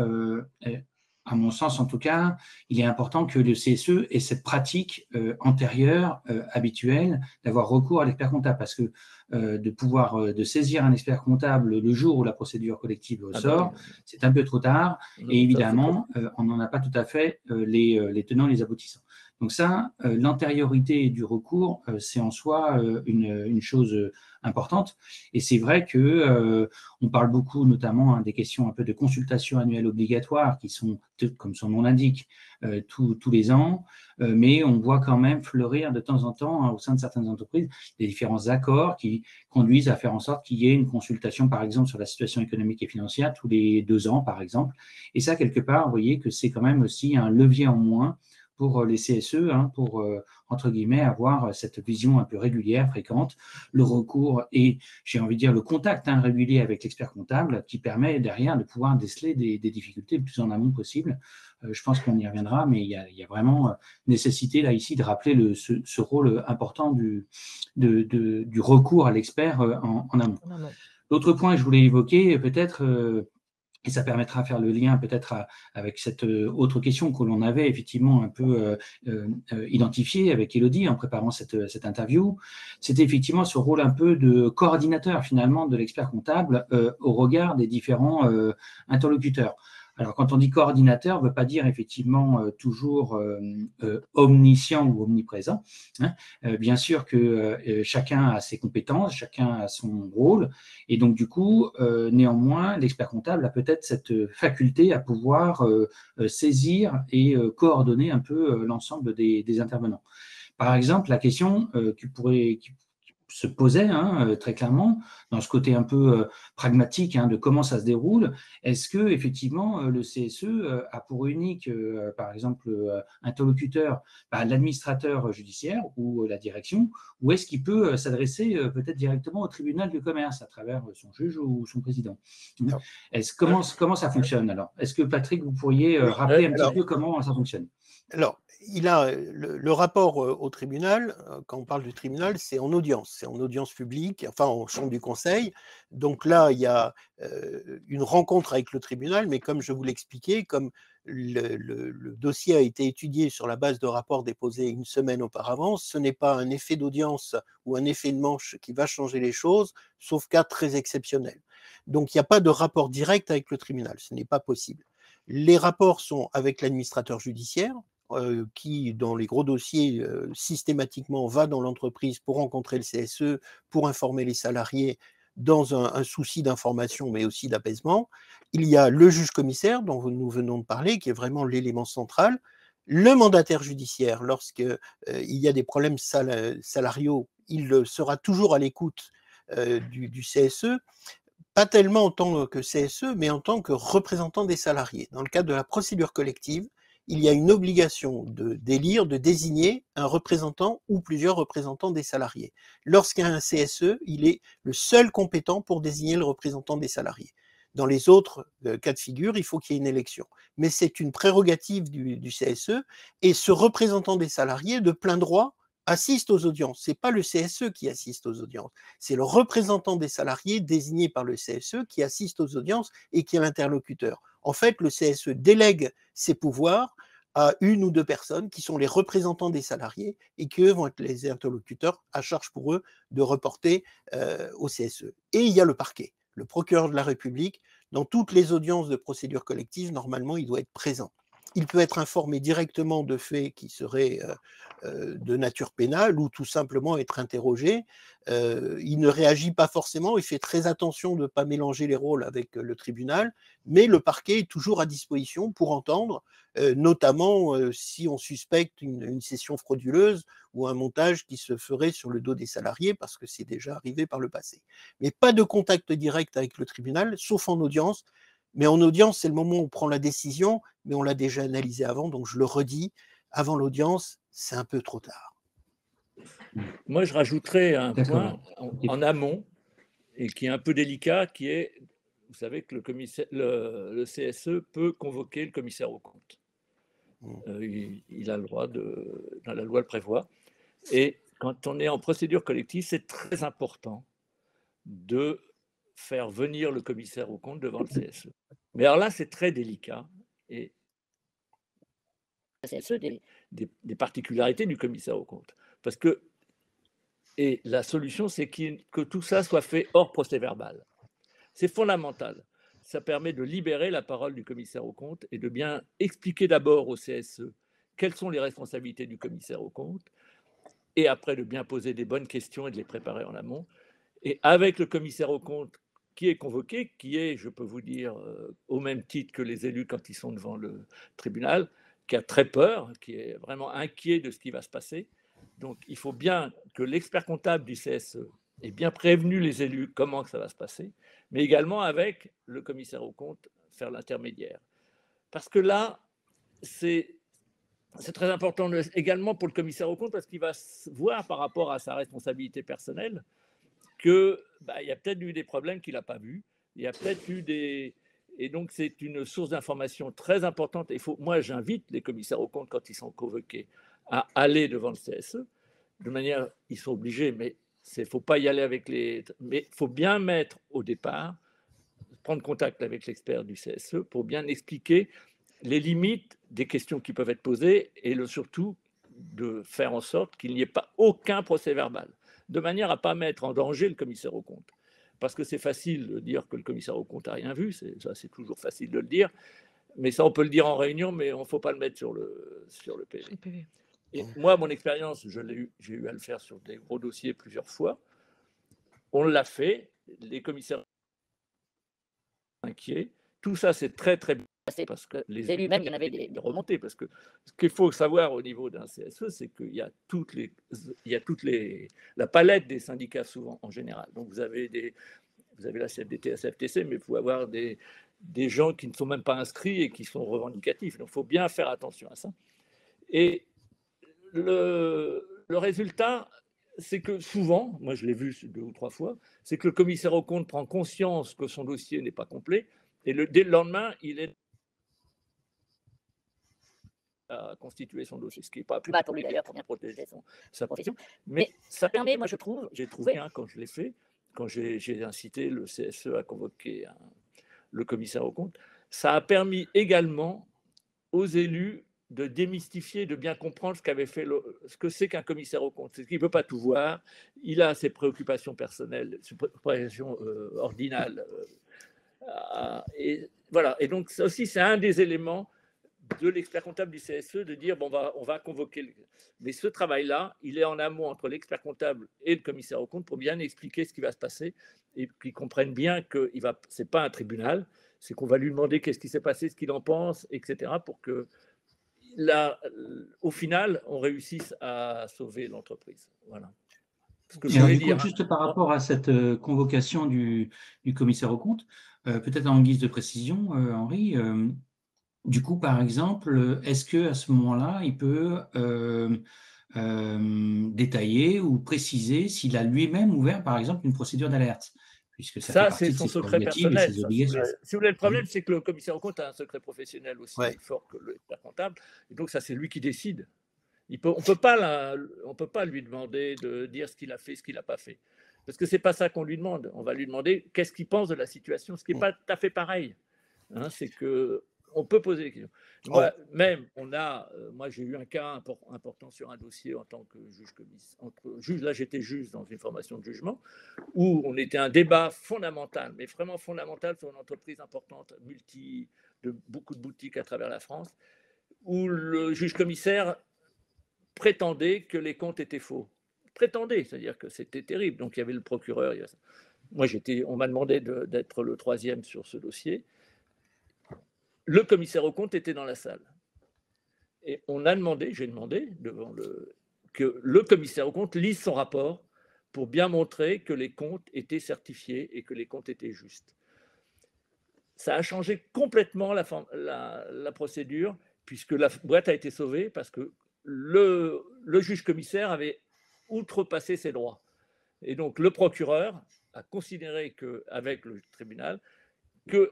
à mon sens en tout cas, il est important que le CSE ait cette pratique antérieure, habituelle, d'avoir recours à l'expert comptable, parce que de pouvoir de saisir un expert comptable le jour où la procédure collective sort, c'est un peu trop tard, et évidemment, on n'en a pas tout à fait les tenants et les aboutissants. Donc ça, l'antériorité du recours, c'est en soi une chose importante, et c'est vrai que on parle beaucoup notamment des questions un peu de consultation annuelle obligatoire qui sont, comme son nom l'indique, tous les ans, mais on voit quand même fleurir de temps en temps au sein de certaines entreprises des différents accords qui conduisent à faire en sorte qu'il y ait une consultation, par exemple, sur la situation économique et financière tous les 2 ans, par exemple. Et ça, quelque part, vous voyez que c'est quand même aussi un levier en moins pour les CSE, pour, entre guillemets, avoir cette vision un peu régulière, fréquente, le recours et, j'ai envie de dire, le contact régulier avec l'expert comptable qui permet derrière de pouvoir déceler des difficultés le plus en amont possible. Je pense qu'on y reviendra, mais il y a vraiment nécessité là ici de rappeler ce rôle important du recours à l'expert en amont. L'autre point que je voulais évoquer, peut-être, et ça permettra de faire le lien peut-être avec cette autre question que l'on avait effectivement un peu identifiée avec Élodie en préparant cette interview, c'était effectivement ce rôle un peu de coordinateur finalement de l'expert comptable au regard des différents interlocuteurs. Alors, quand on dit coordinateur, ne veut pas dire effectivement toujours omniscient ou omniprésent, hein. Bien sûr que chacun a ses compétences, chacun a son rôle, et donc du coup, néanmoins, l'expert comptable a peut-être cette faculté à pouvoir saisir et coordonner un peu l'ensemble des intervenants. Par exemple, la question qui se posait très clairement dans ce côté un peu pragmatique de comment ça se déroule, est-ce que effectivement le CSE a pour unique, par exemple, interlocuteur l'administrateur judiciaire ou la direction, ou est-ce qu'il peut s'adresser peut-être directement au tribunal de commerce à travers son juge ou son président? Alors, Comment ça fonctionne alors? Est-ce que Patrick, vous pourriez oui, rappeler un petit alors, peu comment ça fonctionne? Alors, il a le rapport au tribunal, quand on parle du tribunal, c'est en audience publique, enfin en chambre du conseil. Donc là, il y a une rencontre avec le tribunal, mais comme je vous l'expliquais, comme le dossier a été étudié sur la base de rapports déposés une semaine auparavant, ce n'est pas un effet d'audience ou un effet de manche qui va changer les choses, sauf cas très exceptionnel. Donc il n'y a pas de rapport direct avec le tribunal, ce n'est pas possible. Les rapports sont avec l'administrateur judiciaire, qui, dans les gros dossiers, systématiquement va dans l'entreprise pour rencontrer le CSE, pour informer les salariés dans un souci d'information, mais aussi d'apaisement. Il y a le juge commissaire, dont nous venons de parler, qui est vraiment l'élément central. Le mandataire judiciaire, lorsqu'il y a des problèmes salariaux, il sera toujours à l'écoute du CSE, pas tellement en tant que CSE, mais en tant que représentant des salariés. Dans le cadre de la procédure collective, il y a une obligation d'élire, de désigner un représentant ou plusieurs représentants des salariés. Lorsqu'il y a un CSE, il est le seul compétent pour désigner le représentant des salariés. Dans les autres cas de figure, il faut qu'il y ait une élection. Mais c'est une prérogative du CSE, et ce représentant des salariés, de plein droit, assiste aux audiences. Ce n'est pas le CSE qui assiste aux audiences, c'est le représentant des salariés désigné par le CSE qui assiste aux audiences et qui est l'interlocuteur. En fait, le CSE délègue ses pouvoirs à une ou deux personnes qui sont les représentants des salariés et qui, eux, vont être les interlocuteurs, à charge pour eux de reporter au CSE. Et il y a le parquet, le procureur de la République. Dans toutes les audiences de procédure collective, normalement, il doit être présent. Il peut être informé directement de faits qui seraient de nature pénale ou tout simplement être interrogé. Il ne réagit pas forcément, il fait très attention de ne pas mélanger les rôles avec le tribunal, mais le parquet est toujours à disposition pour entendre, notamment si on suspecte une session frauduleuse ou un montage qui se ferait sur le dos des salariés, parce que c'est déjà arrivé par le passé. Mais pas de contact direct avec le tribunal, sauf en audience. Mais en audience, c'est le moment où on prend la décision, mais on l'a déjà analysé avant, donc je le redis, avant l'audience, c'est un peu trop tard. Moi, je rajouterais un point Ok. en amont, et qui est un peu délicat, qui est, vous savez que le CSE peut convoquer le commissaire aux comptes. Il a le droit, dans la loi le prévoit. Et quand on est en procédure collective, c'est très important de faire venir le commissaire aux comptes devant le CSE. Mais alors là, c'est très délicat. Et le CSE des particularités du commissaire aux comptes. Parce que, et la solution, c'est que tout ça soit fait hors procès-verbal. C'est fondamental. Ça permet de libérer la parole du commissaire aux comptes et de bien expliquer d'abord au CSE quelles sont les responsabilités du commissaire aux comptes, et après de bien poser des bonnes questions et de les préparer en amont. Et avec le commissaire aux comptes qui est convoqué, qui est, je peux vous dire, au même titre que les élus quand ils sont devant le tribunal, qui a très peur, qui est vraiment inquiet de ce qui va se passer. Donc il faut bien que l'expert comptable du CSE ait bien prévenu les élus comment ça va se passer, mais également avec le commissaire aux comptes faire l'intermédiaire. Parce que là, c'est très important également pour le commissaire aux comptes, parce qu'il va voir par rapport à sa responsabilité personnelle qu'il y a peut-être eu des problèmes qu'il n'a pas vus, il y a peut-être eu des... Et donc, c'est une source d'information très importante. Moi, j'invite les commissaires aux comptes, quand ils sont convoqués, à aller devant le CSE. De manière, ils sont obligés, mais il ne faut pas y aller avec les... Mais il faut bien mettre au départ, prendre contact avec l'expert du CSE pour bien expliquer les limites des questions qui peuvent être posées et surtout de faire en sorte qu'il n'y ait pas aucun procès verbal, de manière à ne pas mettre en danger le commissaire aux comptes. Parce que c'est facile de dire que le commissaire aux comptes n'a rien vu, c'est toujours facile de le dire, Mais ça, on peut le dire en réunion, mais il ne faut pas le mettre sur le PV. Et moi, mon expérience, j'ai eu à le faire sur des gros dossiers plusieurs fois. On l'a fait, les commissaires inquiets. Tout ça, c'est très, très bien passé parce que les élus, même, il y en avait des remontées. Parce que ce qu'il faut savoir au niveau d'un CSE, c'est qu'il y a la palette des syndicats, souvent, en général. Donc, vous avez la CFDT, la CFTC, mais il faut avoir des gens qui ne sont même pas inscrits et qui sont revendicatifs. Donc, il faut bien faire attention à ça. Et le résultat, c'est que souvent, moi je l'ai vu 2 ou 3 fois, c'est que le commissaire aux comptes prend conscience que son dossier n'est pas complet et dès le lendemain, il est à constituer son dossier, ce qui n'est pas plus mal pour lui d'ailleurs, pour bien protéger sa profession. Mais ça permet, moi je trouve, j'ai trouvé quand je l'ai fait, quand j'ai incité le CSE à convoquer le commissaire aux comptes, ça a permis également aux élus de démystifier, de bien comprendre ce que c'est qu'un commissaire aux comptes. C'est qu'il ne peut pas tout voir, il a ses préoccupations personnelles, ses préoccupations ordinales. Et voilà. Et donc, ça aussi, c'est un des éléments de l'expert comptable du CSE de dire bon, on va convoquer. Mais ce travail-là, il est en amont entre l'expert comptable et le commissaire aux comptes pour bien expliquer ce qui va se passer et qu'ils comprennent bien que ce n'est pas un tribunal, c'est qu'on va lui demander qu'est-ce qui s'est passé, ce qu'il en pense, etc. pour que là, au final, on réussisse à sauver l'entreprise. Voilà. Et alors, du coup, juste par rapport à cette convocation du commissaire aux comptes, peut-être en guise de précision, Henri, du coup, par exemple, est-ce qu'à ce moment-là, il peut détailler ou préciser s'il a lui-même ouvert, par exemple, une procédure d'alerte? Puisque ça fait partie c'est de son ses secret prérogatives et personnel. ses obligations. Si vous voulez, le problème, c'est que le commissaire aux comptes a un secret professionnel aussi fort que l'expert comptable. Et donc, ça, c'est lui qui décide. On ne peut pas lui demander de dire ce qu'il a fait, ce qu'il n'a pas fait. Parce que ce n'est pas ça qu'on lui demande. On va lui demander qu'est-ce qu'il pense de la situation, ce qui n'est pas tout à fait pareil. C'est qu'on peut poser des questions. Moi, j'ai eu un cas important sur un dossier en tant que juge. Là, j'étais juge dans une formation de jugement où on était un débat fondamental, mais vraiment fondamental sur une entreprise importante, de beaucoup de boutiques à travers la France, où le juge-commissaire prétendait que les comptes étaient faux. Prétendait, c'est-à-dire que c'était terrible. Donc, il y avait le procureur. Moi, on m'a demandé d'être le 3e sur ce dossier. Le commissaire aux comptes était dans la salle. Et j'ai demandé que le commissaire aux comptes lise son rapport pour bien montrer que les comptes étaient certifiés et que les comptes étaient justes. Ça a changé complètement la procédure, puisque la boîte a été sauvée parce que le juge-commissaire avait outrepassé ses droits. Et donc, le procureur a considéré avec le tribunal que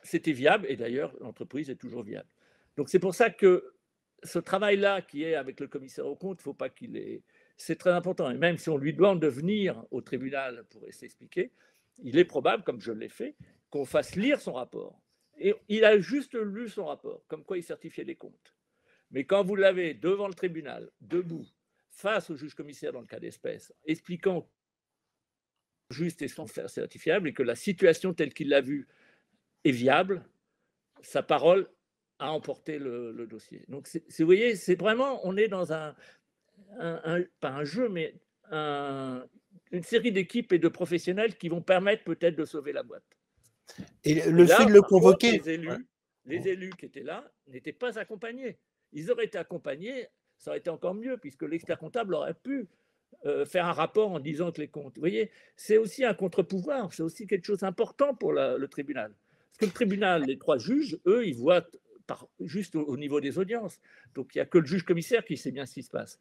c'était viable, et d'ailleurs, l'entreprise est toujours viable. Donc, c'est pour ça que ce travail-là qui est avec le commissaire aux comptes, il ne faut pas qu'il ait... C'est très important. Et même si on lui demande de venir au tribunal pour s'expliquer, il est probable, comme je l'ai fait, qu'on fasse lire son rapport. Et il a juste lu son rapport, comme quoi il certifiait les comptes. Mais quand vous l'avez devant le tribunal, debout, face au juge-commissaire dans le cas d'espèce, expliquant juste et sans faire certifiable et que la situation telle qu'il l'a vue est viable, sa parole a emporté le dossier. Donc, vous voyez, c'est vraiment, on est dans pas un jeu, mais une série d'équipes et de professionnels qui vont permettre peut-être de sauver la boîte. Et le fait de le convoquer... Les élus qui étaient là n'étaient pas accompagnés. Ils auraient été accompagnés, ça aurait été encore mieux, puisque l'expert comptable aurait pu faire un rapport en disant que les comptes... Vous voyez, c'est aussi un contre-pouvoir, c'est aussi quelque chose d'important pour le tribunal. Parce que le tribunal, les 3 juges, eux, ils voient juste au niveau des audiences. Donc, il n'y a que le juge-commissaire qui sait bien ce qui se passe.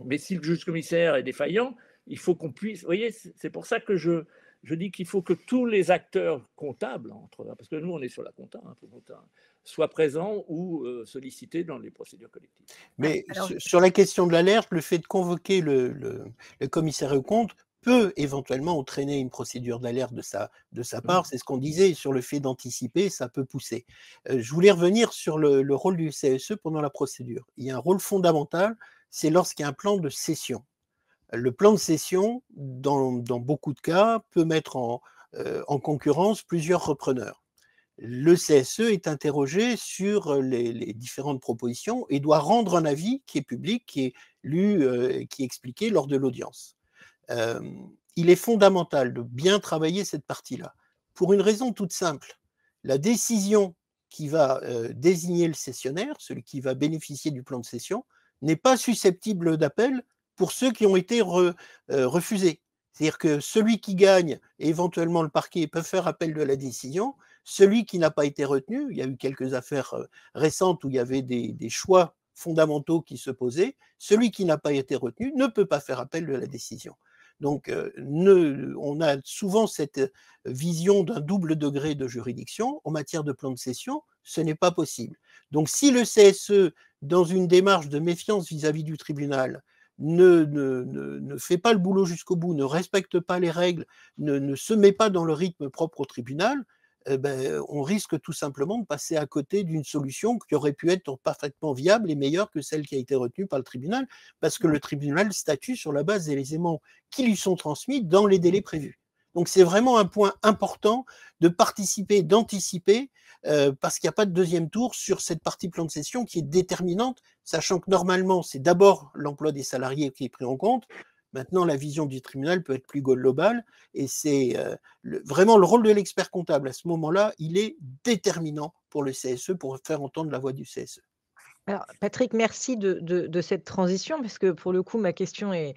Mais si le juge-commissaire est défaillant, il faut qu'on puisse... Vous voyez, c'est pour ça que je dis qu'il faut que tous les acteurs comptables, parce que nous, on est sur la compta, soient présents ou sollicités dans les procédures collectives. Mais sur la question de l'alerte, le fait de convoquer le commissaire aux comptes peut éventuellement entraîner une procédure d'alerte de sa part. C'est ce qu'on disait sur le fait d'anticiper, ça peut pousser. Je voulais revenir sur le rôle du CSE pendant la procédure. Il y a un rôle fondamental, c'est lorsqu'il y a un plan de cession. Le plan de cession, dans beaucoup de cas, peut mettre en concurrence plusieurs repreneurs. le CSE est interrogé sur les différentes propositions et doit rendre un avis qui est public, qui est lu, qui est expliqué lors de l'audience. Il est fondamental de bien travailler cette partie-là, pour une raison toute simple. La décision qui va désigner le cessionnaire, celui qui va bénéficier du plan de cession, n'est pas susceptible d'appel pour ceux qui ont été refusés. C'est-à-dire que celui qui gagne, et éventuellement le parquet, peut faire appel de la décision. Celui qui n'a pas été retenu, il y a eu quelques affaires récentes où il y avait des choix fondamentaux qui se posaient, celui qui n'a pas été retenu ne peut pas faire appel de la décision. Donc, on a souvent cette vision d'un double degré de juridiction. En matière de plan de cession, ce n'est pas possible. Donc, si le CSE, dans une démarche de méfiance vis-à-vis du tribunal, ne fait pas le boulot jusqu'au bout, ne respecte pas les règles, ne se met pas dans le rythme propre au tribunal, on risque tout simplement de passer à côté d'une solution qui aurait pu être parfaitement viable et meilleure que celle qui a été retenue par le tribunal, parce que le tribunal statue sur la base des éléments qui lui sont transmis dans les délais prévus. Donc c'est vraiment un point important de participer, d'anticiper, parce qu'il n'y a pas de deuxième tour sur cette partie plan de cession qui est déterminante, sachant que normalement c'est d'abord l'emploi des salariés qui est pris en compte. Maintenant, la vision du tribunal peut être plus globale et c'est vraiment le rôle de l'expert comptable à ce moment-là, il est déterminant pour le CSE, pour faire entendre la voix du CSE. Alors, Patrick, merci de cette transition, parce que pour le coup, ma question est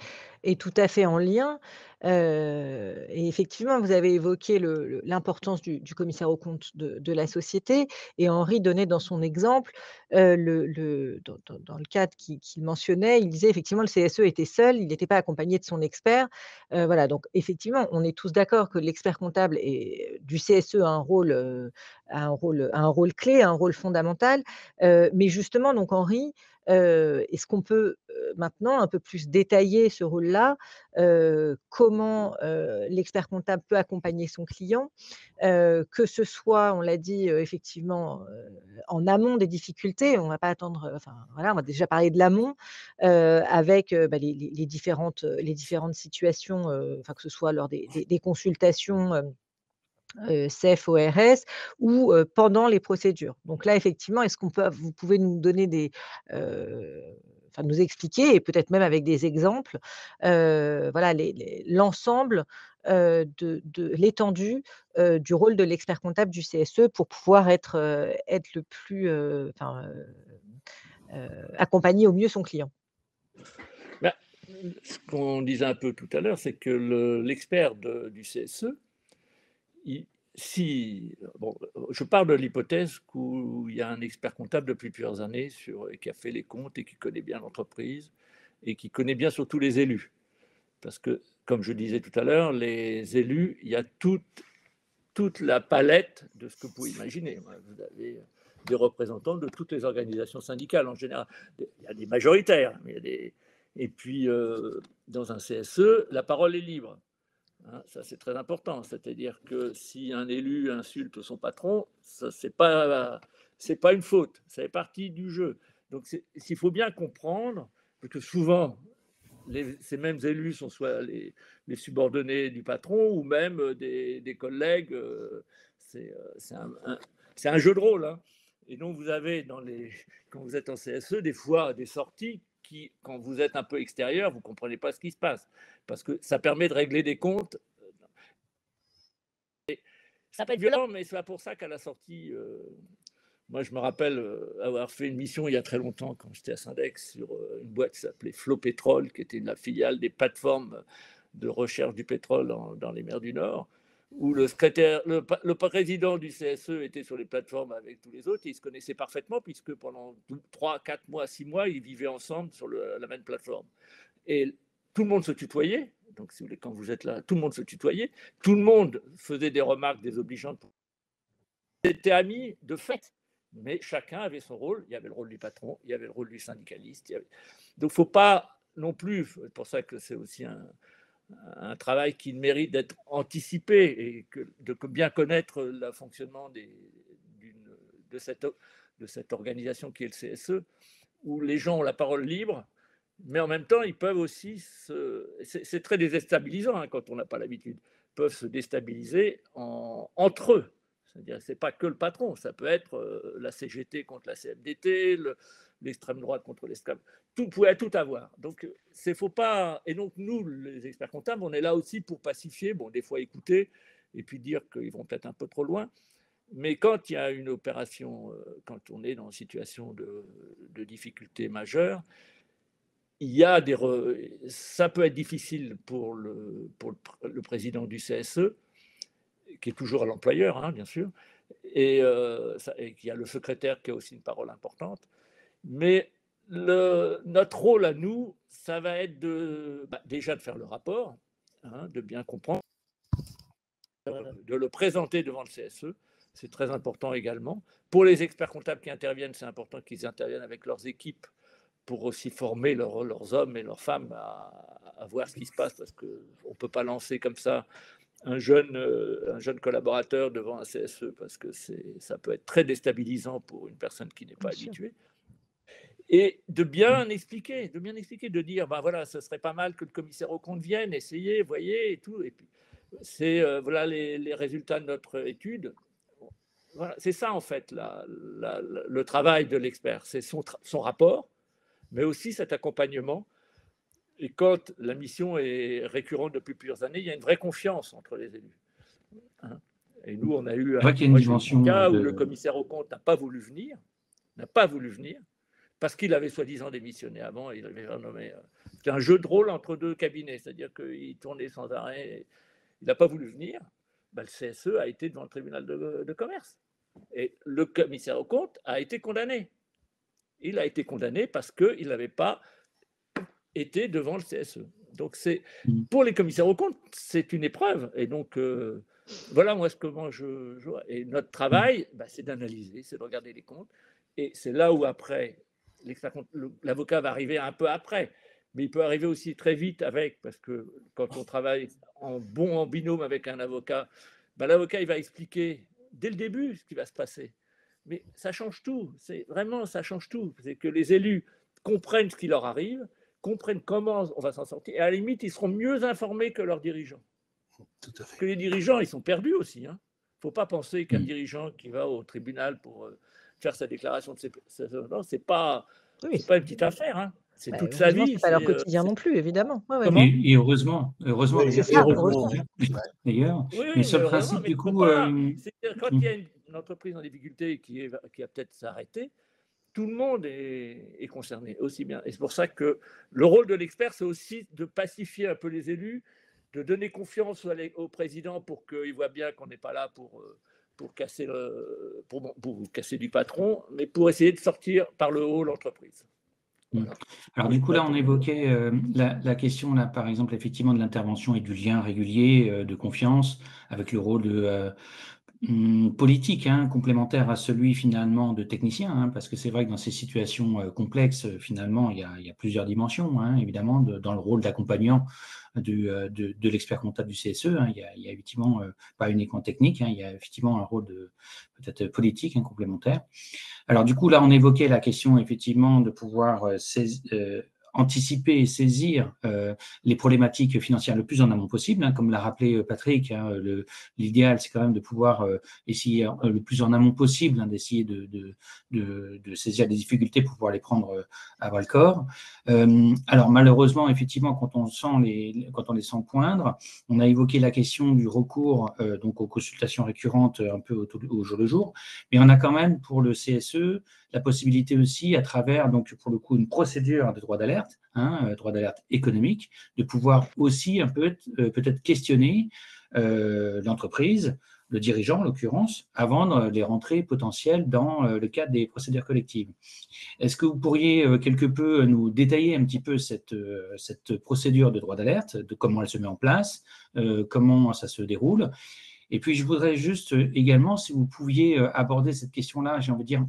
tout à fait en lien. Et effectivement, vous avez évoqué l'importance du commissaire aux comptes de la société, et Henri donnait dans son exemple, dans le cadre qu'il mentionnait, il disait effectivement le CSE était seul, il n'était pas accompagné de son expert. Voilà, donc effectivement, on est tous d'accord que l'expert comptable du CSE a un rôle clé, un rôle fondamental. Mais justement, donc Henri, est-ce qu'on peut, maintenant un peu plus détailler ce rôle-là? Comment, l'expert comptable peut accompagner son client? Que ce soit, on l'a dit, effectivement, en amont des difficultés, on ne va pas attendre, enfin voilà, on va déjà parler de l'amont, avec, les différentes situations, enfin que ce soit lors des consultations, CEF, ORS, ou pendant les procédures. Donc là, effectivement, vous pouvez nous donner heu, enfin nous expliquer, et peut-être même avec des exemples, voilà l'ensemble, de l'étendue, du rôle de l'expert comptable du CSE pour pouvoir être le plus, accompagner au mieux son client? Ben, ce qu'on disait un peu tout à l'heure, c'est que l'expert du CSE, bon, je parle de l'hypothèse où il y a un expert comptable depuis plusieurs années qui a fait les comptes et qui connaît bien l'entreprise et qui connaît bien surtout les élus. Parce que, comme je disais tout à l'heure, les élus, il y a toute la palette de ce que vous pouvez imaginer. Vous avez des représentants de toutes les organisations syndicales en général. Il y a des majoritaires, mais il y a et puis, dans un CSE, la parole est libre. Hein, ça, c'est très important. C'est-à-dire que si un élu insulte son patron, ça, c'est pas une faute. Ça fait partie du jeu. Donc, il faut bien comprendre que souvent, ces mêmes élus sont soit les subordonnés du patron ou même des collègues. C'est un jeu de rôle. Hein. Et donc, vous avez, quand vous êtes en CSE, des fois des sorties qui, quand vous êtes un peu extérieur, vous ne comprenez pas ce qui se passe. Parce que ça permet de régler des comptes. Et ça peut être violent, mais c'est pour ça qu'à la sortie, moi je me rappelle avoir fait une mission il y a très longtemps, quand j'étais à Syndex, sur une boîte qui s'appelait Flow Pétrole, qui était la filiale des plateformes de recherche du pétrole dans les mers du Nord, où le président du CSE était sur les plateformes avec tous les autres, et ils se connaissaient parfaitement, puisque pendant 3, 4 mois, 6 mois, ils vivaient ensemble sur la même plateforme. Et tout le monde se tutoyait, donc si vous voulez, quand vous êtes là, tout le monde se tutoyait, tout le monde faisait des remarques désobligeantes. Ils étaient amis de fait, mais chacun avait son rôle. Il y avait le rôle du patron, il y avait le rôle du syndicaliste. Donc il ne faut pas non plus, c'est pour ça que c'est aussi un travail qui mérite d'être anticipé et de bien connaître le fonctionnement de cette organisation qui est le CSE, où les gens ont la parole libre, mais en même temps, ils peuvent aussi c'est très déstabilisant, hein, quand on n'a pas l'habitude, peuvent se déstabiliser entre eux, C'est-à-dire, c'est pas que le patron, ça peut être la CGT contre la CFDT, l'extrême droite contre l'extrême. Tout pourrait tout avoir. Donc, c'est faut pas. Et donc, nous, les experts comptables, on est là aussi pour pacifier, bon, des fois écouter, et puis dire qu'ils vont peut-être un peu trop loin. Mais quand il y a une opération, quand on est dans une situation de difficulté majeure, il y a ça peut être difficile pour le président du CSE, qui est toujours l'employeur, hein, bien sûr, et qui a le secrétaire qui a aussi une parole importante. Mais notre rôle à nous, ça va être déjà de faire le rapport, hein, de bien comprendre, de le présenter devant le CSE. C'est très important également. Pour les experts comptables qui interviennent, c'est important qu'ils interviennent avec leurs équipes pour aussi former leurs hommes et leurs femmes à voir ce qui se passe, parce qu'on ne peut pas lancer comme ça un jeune collaborateur devant un CSE, parce que ça peut être très déstabilisant pour une personne qui n'est pas habituée. Et de bien expliquer, de dire, ben voilà, ce serait pas mal que le commissaire aux comptes vienne, essayez, voyez, et tout. Et puis, voilà les résultats de notre étude. Voilà, c'est ça, en fait, le travail de l'expert. C'est son rapport, mais aussi cet accompagnement. Et quand la mission est récurrente depuis plusieurs années, il y a une vraie confiance entre les élus. Hein. Et nous, on a eu un cas où le commissaire aux comptes n'a pas voulu venir, parce qu'il avait soi-disant démissionné avant. Il avait renommé. C'était un jeu de rôle entre deux cabinets, c'est-à-dire qu'il tournait sans arrêt. Il n'a pas voulu venir. Ben, le CSE a été devant le tribunal de commerce. Et le commissaire aux comptes a été condamné. Il a été condamné parce qu'il n'avait pas été devant le CSE. Donc, pour les commissaires aux comptes, c'est une épreuve. Et donc, voilà comment je vois. Et notre travail, c'est d'analyser, c'est de regarder les comptes. Et c'est là où après, l'avocat va arriver un peu après. Mais il peut arriver aussi très vite parce que quand on travaille en binôme avec un avocat, l'avocat, il va expliquer dès le début ce qui va se passer. Mais ça change tout. Ça change tout. C'est que les élus comprennent ce qui leur arrive, comprennent comment on va s'en sortir. Et à la limite, ils seront mieux informés que leurs dirigeants. Tout à fait. Parce que les dirigeants, ils sont perdus aussi. Il ne faut pas penser qu'un dirigeant qui va au tribunal pour faire sa déclaration non, c'est pas une petite affaire. Hein. C'est toute sa vie. C'est pas leur quotidien non plus, évidemment. Et heureusement, c'est ça, heureusement. D'ailleurs. Mais sur le principe, du coup, quand il y a une entreprise en difficulté qui a peut-être s'arrêter, tout le monde est concerné aussi bien. Et c'est pour ça que le rôle de l'expert, c'est aussi de pacifier un peu les élus, de donner confiance au président pour qu'il voit bien qu'on n'est pas là pour casser du patron, mais pour essayer de sortir par le haut l'entreprise. Voilà. Alors du coup, là, on évoquait la question, là, par exemple, effectivement, de l'intervention et du lien régulier de confiance avec le rôle de politique, complémentaire à celui finalement de technicien, parce que c'est vrai que dans ces situations complexes, finalement, il y a plusieurs dimensions, évidemment, dans le rôle d'accompagnant de l'expert comptable du CSE. Il y a effectivement pas uniquement technique, il y a effectivement un rôle peut-être politique complémentaire. Alors du coup, là, on évoquait la question effectivement de pouvoir anticiper et saisir les problématiques financières le plus en amont possible, comme l'a rappelé Patrick. L'idéal, c'est quand même de pouvoir essayer le plus en amont possible, d'essayer de saisir les difficultés pour pouvoir les prendre à bras le corps. Alors malheureusement, effectivement, quand on les sent poindre, on a évoqué la question du recours donc aux consultations récurrentes un peu au jour le jour, mais on a quand même pour le CSE la possibilité aussi, à travers, donc pour le coup, une procédure de droit d'alerte, droit d'alerte économique, de pouvoir aussi un peu peut-être questionner l'entreprise, le dirigeant en l'occurrence, avant les rentrées potentielles dans le cadre des procédures collectives. Est-ce que vous pourriez quelque peu nous détailler un petit peu cette procédure de droit d'alerte, de comment elle se met en place, comment ça se déroule? Et puis, je voudrais juste également, si vous pouviez aborder cette question-là, j'ai envie de dire,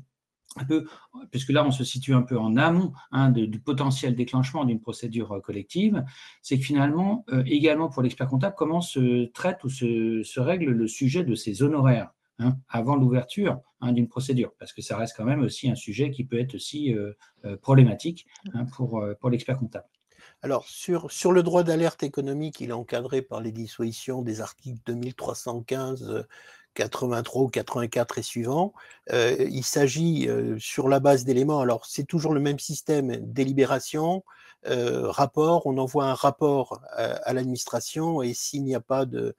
un peu, puisque là on se situe un peu en amont du potentiel déclenchement d'une procédure collective, c'est que finalement, également pour l'expert comptable, comment se traite ou se règle le sujet de ses honoraires avant l'ouverture d'une procédure, parce que ça reste quand même aussi un sujet qui peut être aussi problématique pour l'expert comptable. Alors, sur le droit d'alerte économique, il est encadré par les dispositions des articles 2315 83 ou 84 et suivants. Il s'agit sur la base d'éléments, alors c'est toujours le même système, délibération, rapport, on envoie un rapport à l'administration et s'il n'y a pas de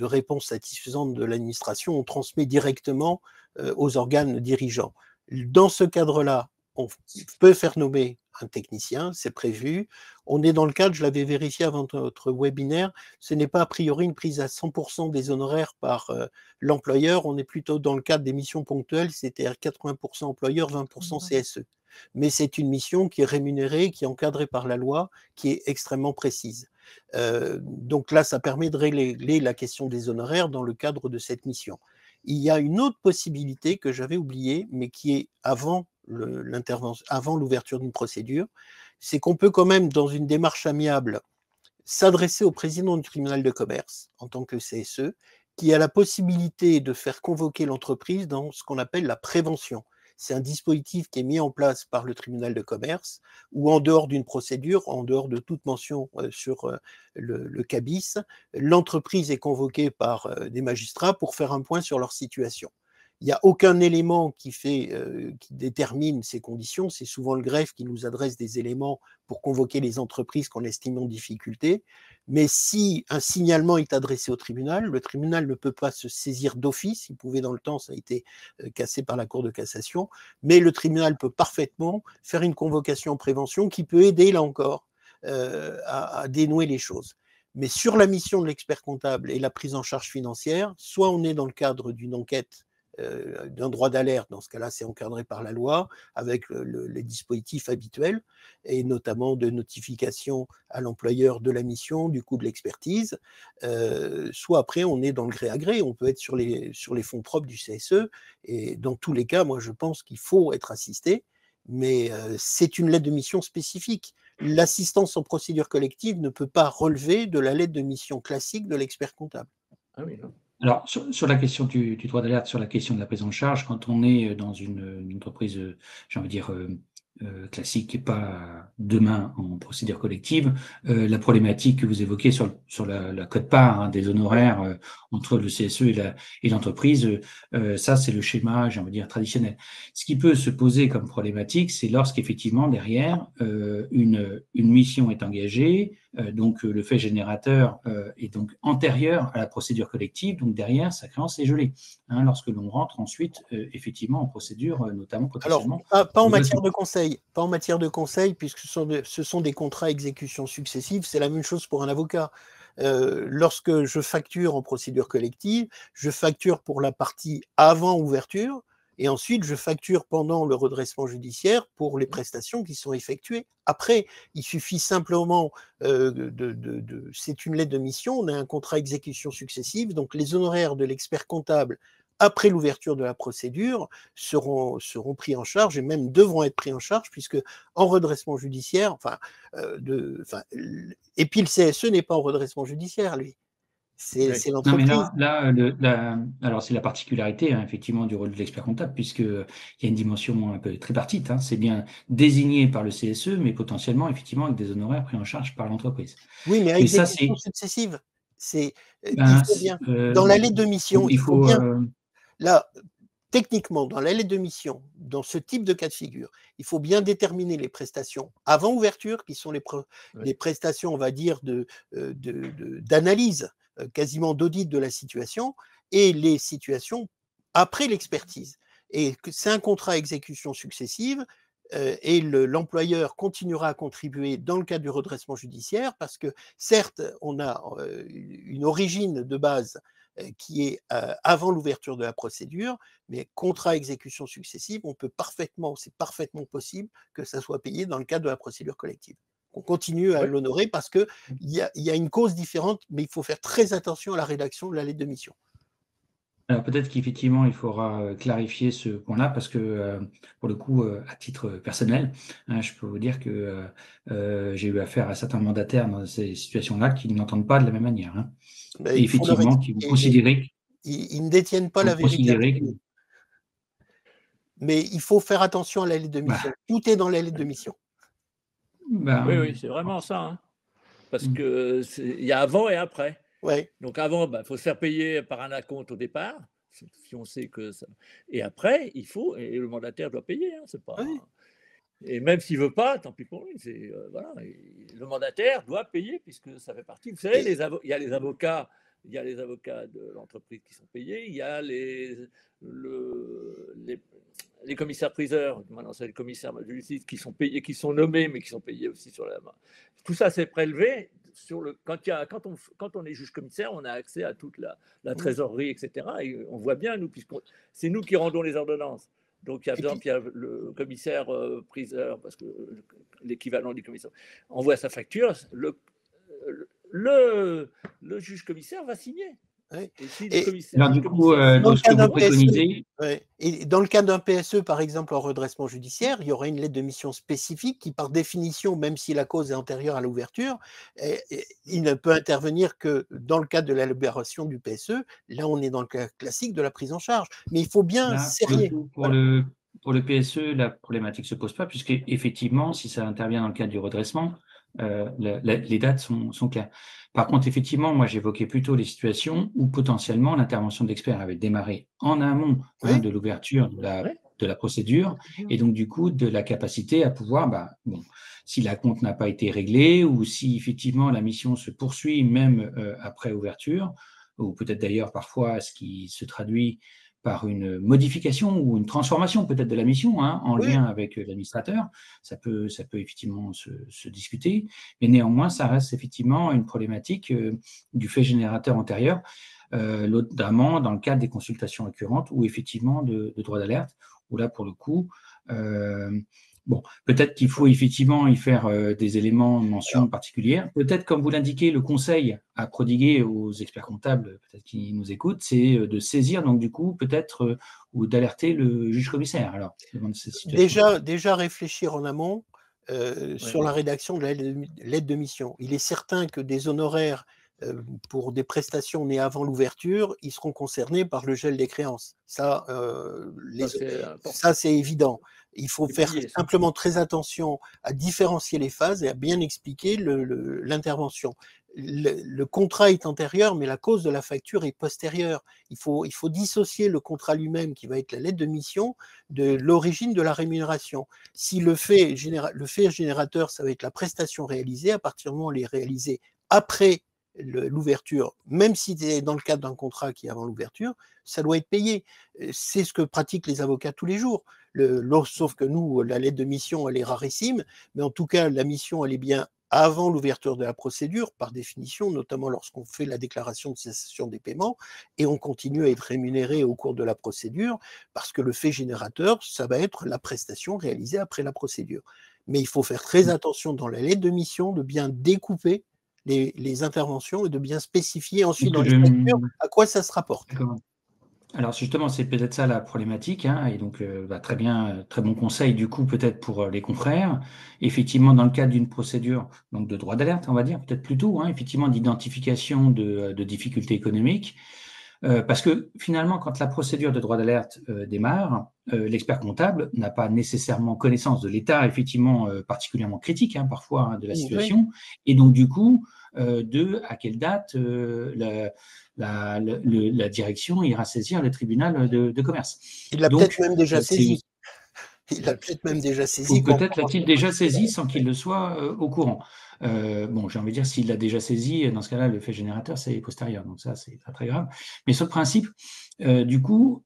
réponse satisfaisante de l'administration, on transmet directement aux organes dirigeants. Dans ce cadre-là, on peut faire nommer un technicien, c'est prévu. On est dans le cadre, je l'avais vérifié avant notre webinaire, ce n'est pas a priori une prise à 100% des honoraires par l'employeur, on est plutôt dans le cadre des missions ponctuelles, c'est-à-dire 80% employeur, 20% CSE. Mais c'est une mission qui est rémunérée, qui est encadrée par la loi, qui est extrêmement précise. Donc là, ça permet de régler la question des honoraires dans le cadre de cette mission. Il y a une autre possibilité que j'avais oubliée, mais qui est avant l'ouverture d'une procédure, c'est qu'on peut quand même, dans une démarche amiable, s'adresser au président du tribunal de commerce, en tant que CSE, qui a la possibilité de faire convoquer l'entreprise dans ce qu'on appelle la prévention. C'est un dispositif qui est mis en place par le tribunal de commerce, où en dehors d'une procédure, en dehors de toute mention sur le CABIS, l'entreprise est convoquée par des magistrats pour faire un point sur leur situation. Il n'y a aucun élément qui détermine ces conditions. C'est souvent le greffe qui nous adresse des éléments pour convoquer les entreprises qu'on estime en difficulté. Mais si un signalement est adressé au tribunal, le tribunal ne peut pas se saisir d'office. Il pouvait dans le temps, ça a été cassé par la Cour de cassation. Mais le tribunal peut parfaitement faire une convocation en prévention qui peut aider, là encore, à dénouer les choses. Mais sur la mission de l'expert comptable et la prise en charge financière, soit on est dans le cadre d'une enquête d'un droit d'alerte, dans ce cas-là c'est encadré par la loi avec les dispositifs habituels et notamment de notification à l'employeur de la mission, du coût de l'expertise, soit après on est dans le gré à gré, on peut être sur les fonds propres du CSE et dans tous les cas moi je pense qu'il faut être assisté, mais c'est une lettre de mission spécifique. L'assistance en procédure collective ne peut pas relever de la lettre de mission classique de l'expert comptable. Ah oui, non. Alors, sur la question du droit d'alerte, sur la question de la prise en charge, quand on est dans une entreprise, j'ai envie de dire, classique et pas demain en procédure collective, la problématique que vous évoquez sur la quote-part des honoraires entre le CSE et l'entreprise, ça c'est le schéma, j'ai envie de dire, traditionnel. Ce qui peut se poser comme problématique, c'est lorsqu'effectivement derrière une mission est engagée, donc le fait générateur est donc antérieur à la procédure collective, donc derrière sa créance est gelée, lorsque l'on rentre ensuite effectivement en procédure, notamment potentiellement. Alors, pas en matière de conseil, pas en matière de conseil, puisque ce sont des contrats à exécution successive, c'est la même chose pour un avocat. Lorsque je facture en procédure collective, je facture pour la partie avant ouverture, et ensuite je facture pendant le redressement judiciaire pour les prestations qui sont effectuées. Après, il suffit simplement, c'est une lettre de mission, on a un contrat exécution successive, donc les honoraires de l'expert comptable après l'ouverture de la procédure seront pris en charge et même devront être pris en charge puisque en redressement judiciaire, et puis le CSE n'est pas en redressement judiciaire, lui. C'est l'entreprise. Non, mais alors c'est la particularité effectivement du rôle de l'expert comptable, puisqu'il y a une dimension un peu tripartite. C'est bien désigné par le CSE, mais potentiellement effectivement avec des honoraires pris en charge par l'entreprise. Oui, mais à exécution successive. Dans la lettre de mission, il faut bien. Là, techniquement, dans la lettre de mission, dans ce type de cas de figure, il faut bien déterminer les prestations avant ouverture, qui sont les prestations, on va dire, d'analyse, quasiment d'audit de la situation, et les situations après l'expertise. Et c'est un contrat à exécution successive, et l'employeur continuera à contribuer dans le cadre du redressement judiciaire, parce que certes, on a une origine de base qui est avant l'ouverture de la procédure, mais contrat à exécution successive, c'est parfaitement possible que ça soit payé dans le cadre de la procédure collective. On continue à l'honorer parce qu'il y a une cause différente, mais il faut faire très attention à la rédaction de la lettre de mission. Alors peut-être qu'effectivement, il faudra clarifier ce point-là parce que, pour le coup, à titre personnel, je peux vous dire que j'ai eu affaire à certains mandataires dans ces situations-là qui ne m'entendent pas de la même manière. Et effectivement, qui vont considérer... Ils ne détiennent pas la vérité. Mais il faut faire attention à la lettre de mission. Tout est dans la lettre de mission. Oui, c'est vraiment ça. Parce qu'il y a avant et après. Ouais. Donc avant, il faut se faire payer par un acompte au départ, si on sait que ça. Et après, et le mandataire doit payer. Hein, c'est pas. Ouais. Et même s'il ne veut pas, tant pis pour lui. Voilà, le mandataire doit payer puisque ça fait partie. Vous savez, il y a les avocats. Il y a les avocats de l'entreprise qui sont payés, il y a les commissaires-priseurs, maintenant c'est les commissaires de justice qui sont payés, qui sont nommés, mais qui sont payés aussi sur la main. Tout ça, c'est prélevé. Quand on est juge-commissaire, on a accès à toute la trésorerie, etc. Et on voit bien, nous, puisque c'est nous qui rendons les ordonnances. Donc, par exemple, il y a le commissaire priseur, parce que l'équivalent du commissaire envoie sa facture, le juge-commissaire va signer. Ouais. Et si alors, du coup, dans ce que vous préconisez. Et dans le cas d'un PSE, par exemple, en redressement judiciaire, il y aurait une lettre de mission spécifique qui, par définition, même si la cause est antérieure à l'ouverture, il ne peut intervenir que dans le cadre de la libération du PSE. Là, on est dans le cas classique de la prise en charge. Mais il faut bien serrer. Pour le PSE, la problématique ne se pose pas, puisque effectivement, si ça intervient dans le cadre du redressement, les dates sont claires. Par contre, effectivement, moi, j'évoquais plutôt les situations où potentiellement l'intervention de l'expert avait démarré en amont de l'ouverture de la procédure, et donc du coup de la capacité à pouvoir, si la compte n'a pas été réglée ou si effectivement la mission se poursuit même après ouverture, ou peut-être d'ailleurs parfois ce qui se traduit par une modification ou une transformation peut-être de la mission en lien avec l'administrateur, ça peut effectivement se discuter, mais néanmoins, ça reste effectivement une problématique du fait générateur antérieur, notamment dans le cadre des consultations récurrentes ou effectivement de droit d'alerte, où là, pour le coup, peut-être qu'il faut effectivement y faire des éléments de mention particulière. Peut-être, comme vous l'indiquez, le conseil à prodiguer aux experts comptables, peut-être qui nous écoutent, c'est de saisir, donc du coup, peut-être, ou d'alerter le juge-commissaire. Alors, devant cette situation. Déjà réfléchir en amont sur la rédaction de la lettre de mission. Il est certain que des honoraires pour des prestations nées avant l'ouverture, ils seront concernés par le gel des créances. Ça, c'est évident. Il faut faire simplement très attention à différencier les phases et à bien expliquer l'intervention. Le contrat est antérieur, mais la cause de la facture est postérieure. Il faut dissocier le contrat lui-même, qui va être la lettre de mission, de l'origine de la rémunération. Si le fait générateur, ça va être la prestation réalisée, à partir du moment où elle est réalisée après l'ouverture, même si c'est dans le cadre d'un contrat qui est avant l'ouverture, ça doit être payé. C'est ce que pratiquent les avocats tous les jours. Sauf que nous, la lettre de mission, elle est rarissime, mais en tout cas, la mission, elle est bien avant l'ouverture de la procédure, par définition, notamment lorsqu'on fait la déclaration de cessation des paiements, et on continue à être rémunéré au cours de la procédure, parce que le fait générateur, ça va être la prestation réalisée après la procédure. Mais il faut faire très attention dans la lettre de mission de bien découper les interventions et de bien spécifier ensuite dans les factures à quoi ça se rapporte. Alors justement, c'est peut-être ça la problématique, et donc très bien, très bon conseil du coup peut-être pour les confrères. Effectivement, dans le cadre d'une procédure donc de droit d'alerte, on va dire peut-être plutôt, effectivement d'identification de difficultés économiques, parce que finalement, quand la procédure de droit d'alerte démarre, l'expert comptable n'a pas nécessairement connaissance de l'état effectivement particulièrement critique parfois de la situation, et donc du coup à quelle date la direction ira saisir le tribunal de commerce. Il l'a peut-être même déjà saisi. Ou peut-être l'a-t-il déjà saisi sans qu'il le soit au courant. J'ai envie de dire, s'il l'a déjà saisi, dans ce cas-là, le fait générateur, c'est postérieur. Donc ça, c'est pas très grave. Mais sur le principe, du coup,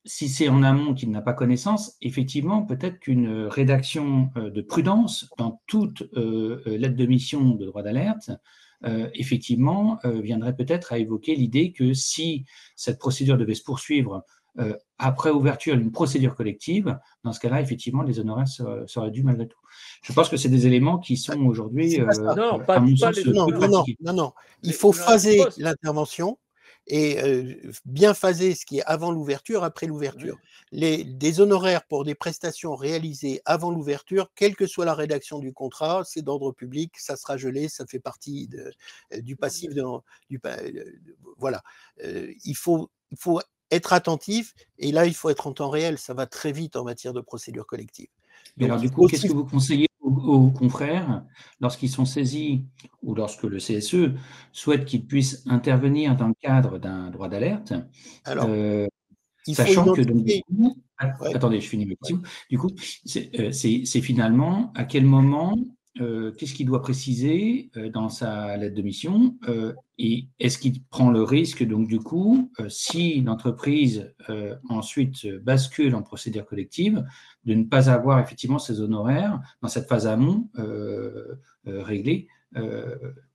si c'est en amont qu'il n'a pas connaissance, effectivement, peut-être qu'une rédaction de prudence dans toute lettre de mission de droit d'alerte, effectivement, viendrait peut-être à évoquer l'idée que si cette procédure devait se poursuivre après ouverture d'une procédure collective, dans ce cas-là, effectivement, les honoraires seraient dus malgré tout. Je pense que c'est des éléments qui sont aujourd'hui, à mon sens, peu pratiqués. Non. Il faut phaser l'intervention et bien phaser ce qui est avant l'ouverture, après l'ouverture. Des honoraires pour des prestations réalisées avant l'ouverture, quelle que soit la rédaction du contrat, c'est d'ordre public, ça sera gelé, ça fait partie du passif. Voilà. Il faut être attentif, et là, il faut être en temps réel, ça va très vite en matière de procédure collective. Donc, alors, du coup, qu'est-ce que vous conseillez aux confrères, lorsqu'ils sont saisis ou lorsque le CSE souhaite qu'ils puissent intervenir dans le cadre d'un droit d'alerte, Alors, il faut sachant que donc, du identifier. coup, Ouais, attendez, je finis ma ouais. question. Du coup, c'est finalement à quel moment, qu'est-ce qu'il doit préciser dans sa lettre de mission, et est-ce qu'il prend le risque, donc du coup, si l'entreprise ensuite bascule en procédure collective, de ne pas avoir effectivement ses honoraires dans cette phase amont réglés,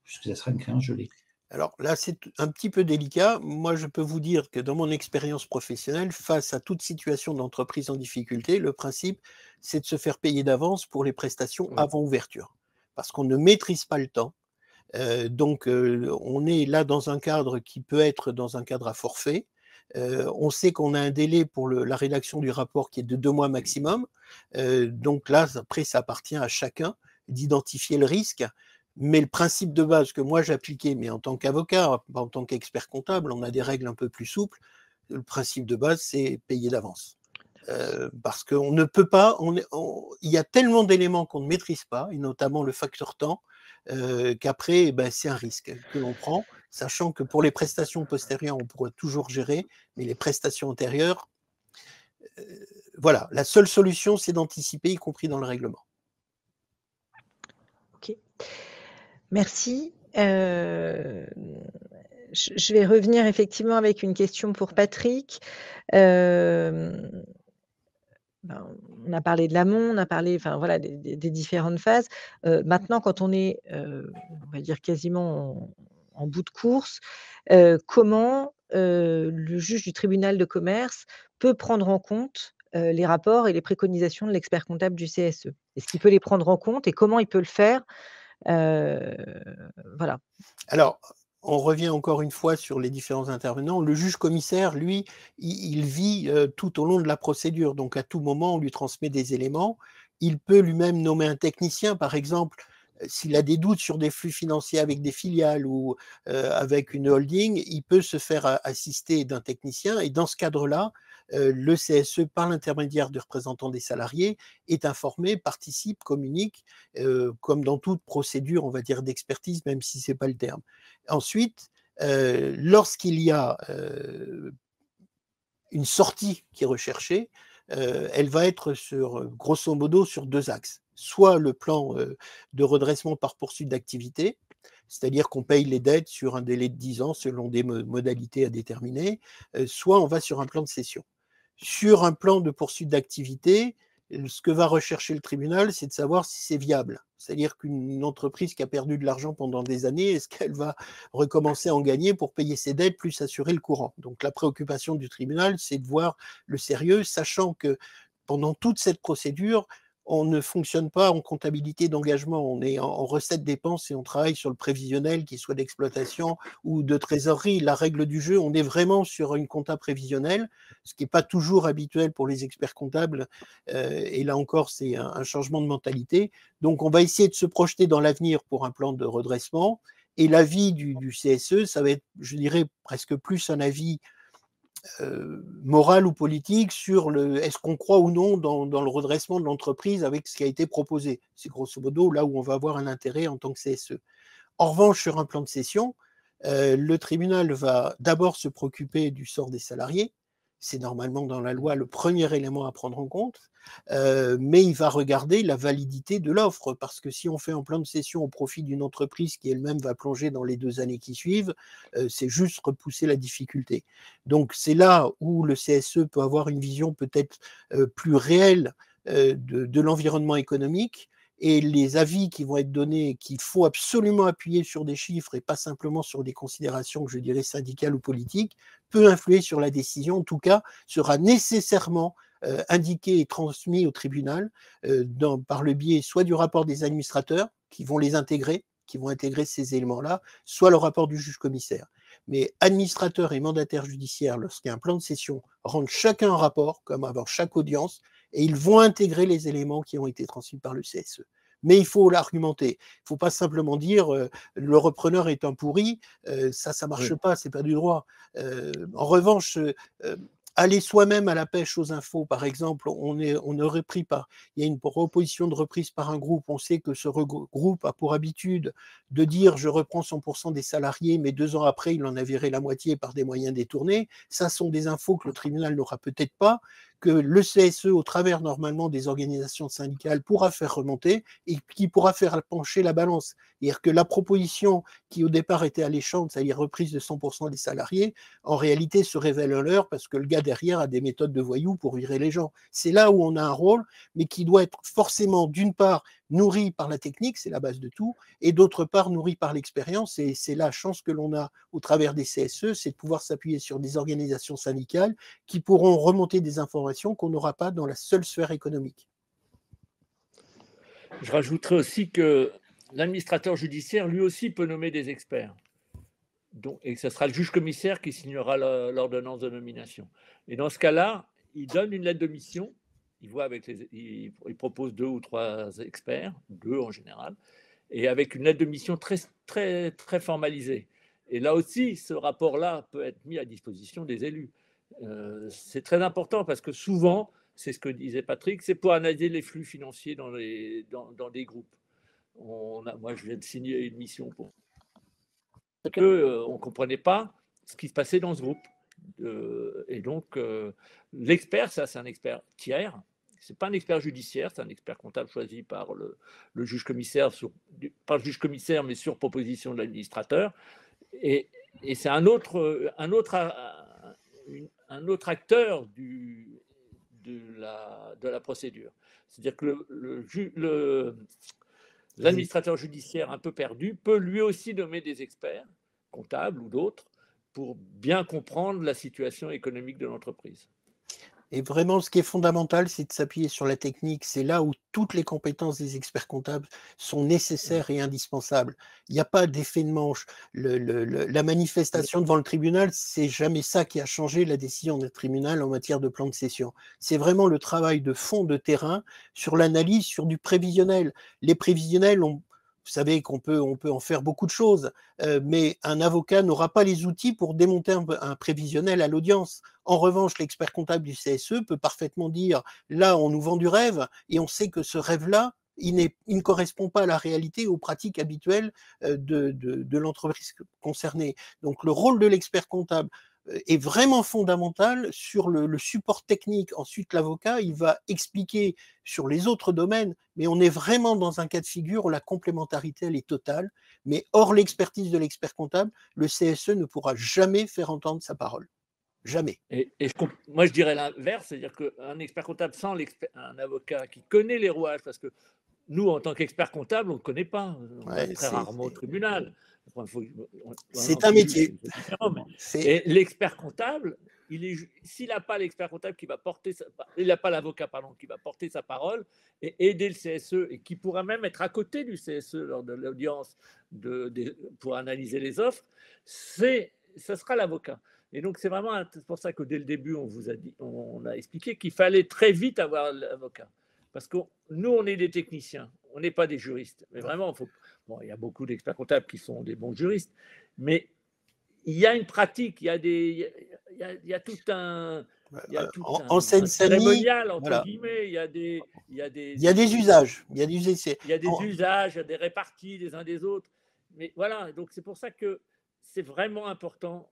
puisque ça sera une créance gelée. Alors là, c'est un petit peu délicat. Moi, je peux vous dire que dans mon expérience professionnelle, face à toute situation d'entreprise en difficulté, le principe, c'est de se faire payer d'avance pour les prestations Oui. avant ouverture. Parce qu'on ne maîtrise pas le temps. Donc, on est là dans un cadre qui peut être dans un cadre à forfait. On sait qu'on a un délai pour la rédaction du rapport qui est de 2 mois maximum. Donc là, après, ça appartient à chacun d'identifier le risque. Mais le principe de base que moi j'appliquais, mais en tant qu'avocat, pas en tant qu'expert comptable, on a des règles un peu plus souples. Le principe de base, c'est payer d'avance. Parce qu'on ne peut pas, il y a tellement d'éléments qu'on ne maîtrise pas, et notamment le facteur temps, qu'après, ben, c'est un risque que l'on prend, sachant que pour les prestations postérieures, on pourra toujours gérer, mais les prestations antérieures, voilà, la seule solution, c'est d'anticiper, y compris dans le règlement. OK. Merci. Je vais revenir effectivement avec une question pour Patrick. Ben, on a parlé de l'amont, on a parlé, enfin voilà, des différentes phases. Maintenant, quand on est, on va dire quasiment en bout de course, comment, le juge du tribunal de commerce peut prendre en compte, les rapports et les préconisations de l'expert comptable du CSE? Est-ce qu'il peut les prendre en compte et comment il peut le faire? Heu, voilà. Alors, on revient encore une fois sur les différents intervenants. Le juge commissaire, lui, il vit tout au long de la procédure. Donc, à tout moment, on lui transmet des éléments. Il peut lui-même nommer un technicien, par exemple, s'il a des doutes sur des flux financiers avec des filiales ou avec une holding, il peut se faire assister d'un technicien. Et dans ce cadre-là, le CSE, par l'intermédiaire du représentant des salariés, est informé, participe, communique, comme dans toute procédure, on va dire, d'expertise, même si ce n'est pas le terme. Ensuite, lorsqu'il y a une sortie qui est recherchée, elle va être grosso modo sur 2 axes. Soit le plan de redressement par poursuite d'activité, c'est-à-dire qu'on paye les dettes sur un délai de 10 ans selon des modalités à déterminer, soit on va sur un plan de cession. Sur un plan de poursuite d'activité, ce que va rechercher le tribunal, c'est de savoir si c'est viable. C'est-à-dire qu'une entreprise qui a perdu de l'argent pendant des années, est-ce qu'elle va recommencer à en gagner pour payer ses dettes plus assurer le courant? Donc la préoccupation du tribunal, c'est de voir le sérieux, sachant que pendant toute cette procédure, on ne fonctionne pas en comptabilité d'engagement, on est en recette-dépenses et on travaille sur le prévisionnel, qu'il soit d'exploitation ou de trésorerie. La règle du jeu, on est vraiment sur une compta prévisionnelle, ce qui n'est pas toujours habituel pour les experts comptables. Et là encore, c'est un changement de mentalité. Donc, on va essayer de se projeter dans l'avenir pour un plan de redressement. Et l'avis du CSE, ça va être, je dirais, presque plus un avis moral ou politique sur est-ce qu'on croit ou non dans le redressement de l'entreprise avec ce qui a été proposé. C'est grosso modo là où on va avoir un intérêt en tant que CSE. En revanche, sur un plan de cession, le tribunal va d'abord se préoccuper du sort des salariés. C'est normalement dans la loi le premier élément à prendre en compte, mais il va regarder la validité de l'offre, parce que si on fait un plan de cession au profit d'une entreprise qui elle-même va plonger dans les 2 années qui suivent, c'est juste repousser la difficulté. Donc c'est là où le CSE peut avoir une vision peut-être plus réelle de l'environnement économique, et les avis qui vont être donnés, qu'il faut absolument appuyer sur des chiffres et pas simplement sur des considérations, je dirais, syndicales ou politiques, peut influer sur la décision, en tout cas, sera nécessairement indiqué et transmis au tribunal par le biais soit du rapport des administrateurs qui vont les intégrer, qui vont intégrer ces éléments-là, soit le rapport du juge commissaire. Mais administrateurs et mandataires judiciaires, lorsqu'il y a un plan de cession, rendent chacun un rapport, comme avant chaque audience, et ils vont intégrer les éléments qui ont été transmis par le CSE. Mais il faut l'argumenter. Il ne faut pas simplement dire le repreneur est un pourri, ça ne marche pas, ce n'est pas du droit. En revanche, aller soi-même à la pêche aux infos, par exemple, on aurait pris par, il y a une proposition de reprise par un groupe, on sait que ce groupe a pour habitude de dire je reprends 100% des salariés, mais 2 ans après, il en a viré la moitié par des moyens détournés. Ça sont des infos que le tribunal n'aura peut-être pas, que le CSE, au travers normalement des organisations syndicales, pourra faire remonter et qui pourra faire pencher la balance. C'est-à-dire que la proposition qui au départ était alléchante, c'est-à-dire reprise de 100% des salariés, en réalité se révèle un leurre parce que le gars derrière a des méthodes de voyous pour virer les gens. C'est là où on a un rôle, mais qui doit être forcément, d'une part, nourri par la technique, c'est la base de tout, et d'autre part, nourri par l'expérience. Et c'est la chance que l'on a au travers des CSE, c'est de pouvoir s'appuyer sur des organisations syndicales qui pourront remonter des informations qu'on n'aura pas dans la seule sphère économique. Je rajouterai aussi que l'administrateur judiciaire, lui aussi, peut nommer des experts. Donc, et ce sera le juge commissaire qui signera l'ordonnance de nomination. Et dans ce cas-là, il donne une lettre de mission. Il propose 2 ou 3 experts, 2 en général, et avec une lettre de mission très, très, très formalisée. Et là aussi, ce rapport-là peut être mis à disposition des élus. C'est très important parce que souvent, c'est ce que disait Patrick, c'est pour analyser les flux financiers dans des groupes. Moi, je viens de signer une mission pour on ne comprenait pas ce qui se passait dans ce groupe. Et donc, l'expert, ça, c'est un expert tiers. Ce n'est pas un expert judiciaire, c'est un expert comptable choisi par le juge commissaire, par le juge commissaire, mais sur proposition de l'administrateur. Et c'est un autre acteur de la procédure. C'est-à-dire que l'administrateur judiciaire un peu perdu peut lui aussi nommer des experts, comptables ou d'autres, pour bien comprendre la situation économique de l'entreprise. Et vraiment, ce qui est fondamental, c'est de s'appuyer sur la technique. C'est là où toutes les compétences des experts comptables sont nécessaires et indispensables. Il n'y a pas d'effet de manche. La manifestation devant le tribunal, c'est jamais ça qui a changé la décision du tribunal en matière de plan de cession. C'est vraiment le travail de fond de terrain sur l'analyse, sur du prévisionnel. Les prévisionnels vous savez qu'on peut en faire beaucoup de choses, mais un avocat n'aura pas les outils pour démonter un prévisionnel à l'audience. En revanche, l'expert comptable du CSE peut parfaitement dire « là, on nous vend du rêve et on sait que ce rêve-là, il ne correspond pas à la réalité, aux pratiques habituelles de l'entreprise concernée ». Donc le rôle de l'expert comptable est vraiment fondamental sur le support technique. Ensuite, l'avocat, il va expliquer sur les autres domaines, mais on est vraiment dans un cas de figure où la complémentarité, elle est totale. Mais hors l'expertise de l'expert comptable, le CSE ne pourra jamais faire entendre sa parole. Jamais. Moi, je dirais l'inverse, c'est-à-dire qu'un expert comptable sans un avocat qui connaît les rouages, parce que nous, en tant qu'experts comptables, on ne connaît pas. On va très rarement au tribunal. C'est un métier. Et l'expert comptable, s'il n'a pas l'expert comptable qui va porter, il n'a pas l'avocat qui va porter sa parole et aider le CSE et qui pourra même être à côté du CSE lors de l'audience pour analyser les offres, ce sera l'avocat. Et donc c'est pour ça que dès le début on a expliqué qu'il fallait très vite avoir l'avocat. Parce que nous, on est des techniciens, on n'est pas des juristes. Mais vraiment, il y a beaucoup d'experts comptables qui sont des bons juristes, mais il y a une pratique, il y a tout un cérémonial, entre guillemets, il y a des usages. Il y a des usages, il y a des répartis des uns des autres. Mais voilà, donc c'est pour ça que c'est vraiment important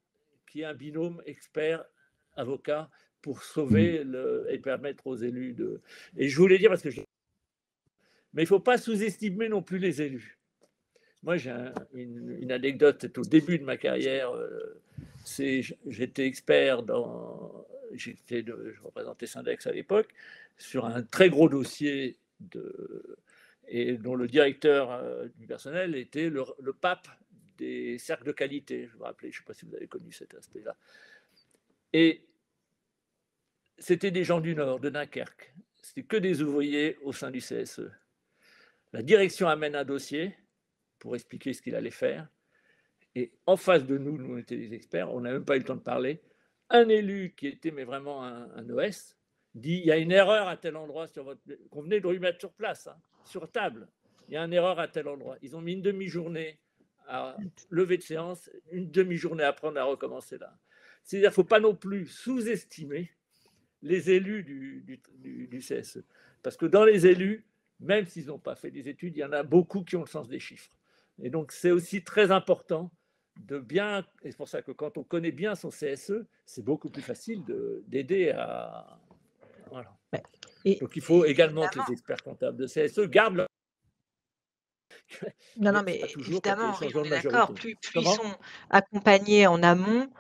qu'il y ait un binôme expert-avocat pour sauver et permettre aux élus de… Et je voulais dire, mais il ne faut pas sous-estimer non plus les élus. Moi, j'ai une anecdote, c'est au début de ma carrière. J'étais expert je représentais Syndex à l'époque, sur un très gros dossier et dont le directeur du personnel était le pape des cercles de qualité. Je me rappelle, je ne sais pas si vous avez connu cet aspect-là. Et c'était des gens du Nord, de Dunkerque. C'était que des ouvriers au sein du CSE. La direction amène un dossier pour expliquer ce qu'il allait faire. Et en face de nous, on était des experts, on n'a même pas eu le temps de parler. Un élu qui était vraiment un OS dit il y a une erreur à tel endroit qu'on venait de lui mettre sur place, sur table. Il y a une erreur à tel endroit. Ils ont mis une demi-journée à lever de séance, une demi-journée après, on a recommencé là. C'est-à-dire qu'il ne faut pas non plus sous-estimer les élus du CSE. Parce que dans les élus, même s'ils n'ont pas fait des études, il y en a beaucoup qui ont le sens des chiffres. Et donc, c'est aussi très important de bien, et c'est pour ça que quand on connaît bien son CSE, c'est beaucoup plus facile d'aider à... Voilà. Donc, il faut également que les experts comptables de CSE gardent leur... Non, non, mais pas mais toujours quand il y a évidemment, des oui, changements on de est d'accord. majorité. Plus ils Comment? sont accompagnés en amont,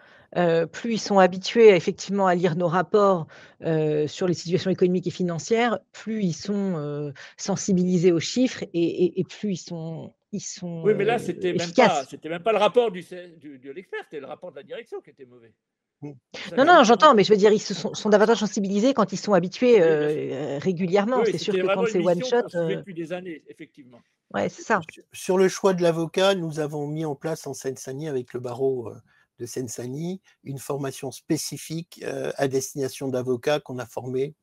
plus ils sont habitués effectivement à lire nos rapports, sur les situations économiques et financières, plus ils sont, sensibilisés aux chiffres et plus ils sont, Oui, mais là, c'était même efficaces. pas le rapport de l'expert, c'était le rapport de la direction qui était mauvais. Mmh. C'est ça Non, que je veux non, dire, hein. j'entends, mais je veux dire, ils sont davantage sensibilisés quand ils sont habitués, Oui, bien sûr. régulièrement. Oui, C'est sûr c'était que vraiment quand une c'est one mission shot, qu'on suivait depuis des années, effectivement. ouais, c'est ça. Sur le choix de l'avocat, nous avons mis en place en Seine-Saint-Denis, avec le barreau de Seine-Saint-Denis, une formation spécifique à destination d'avocats qu'on a formés.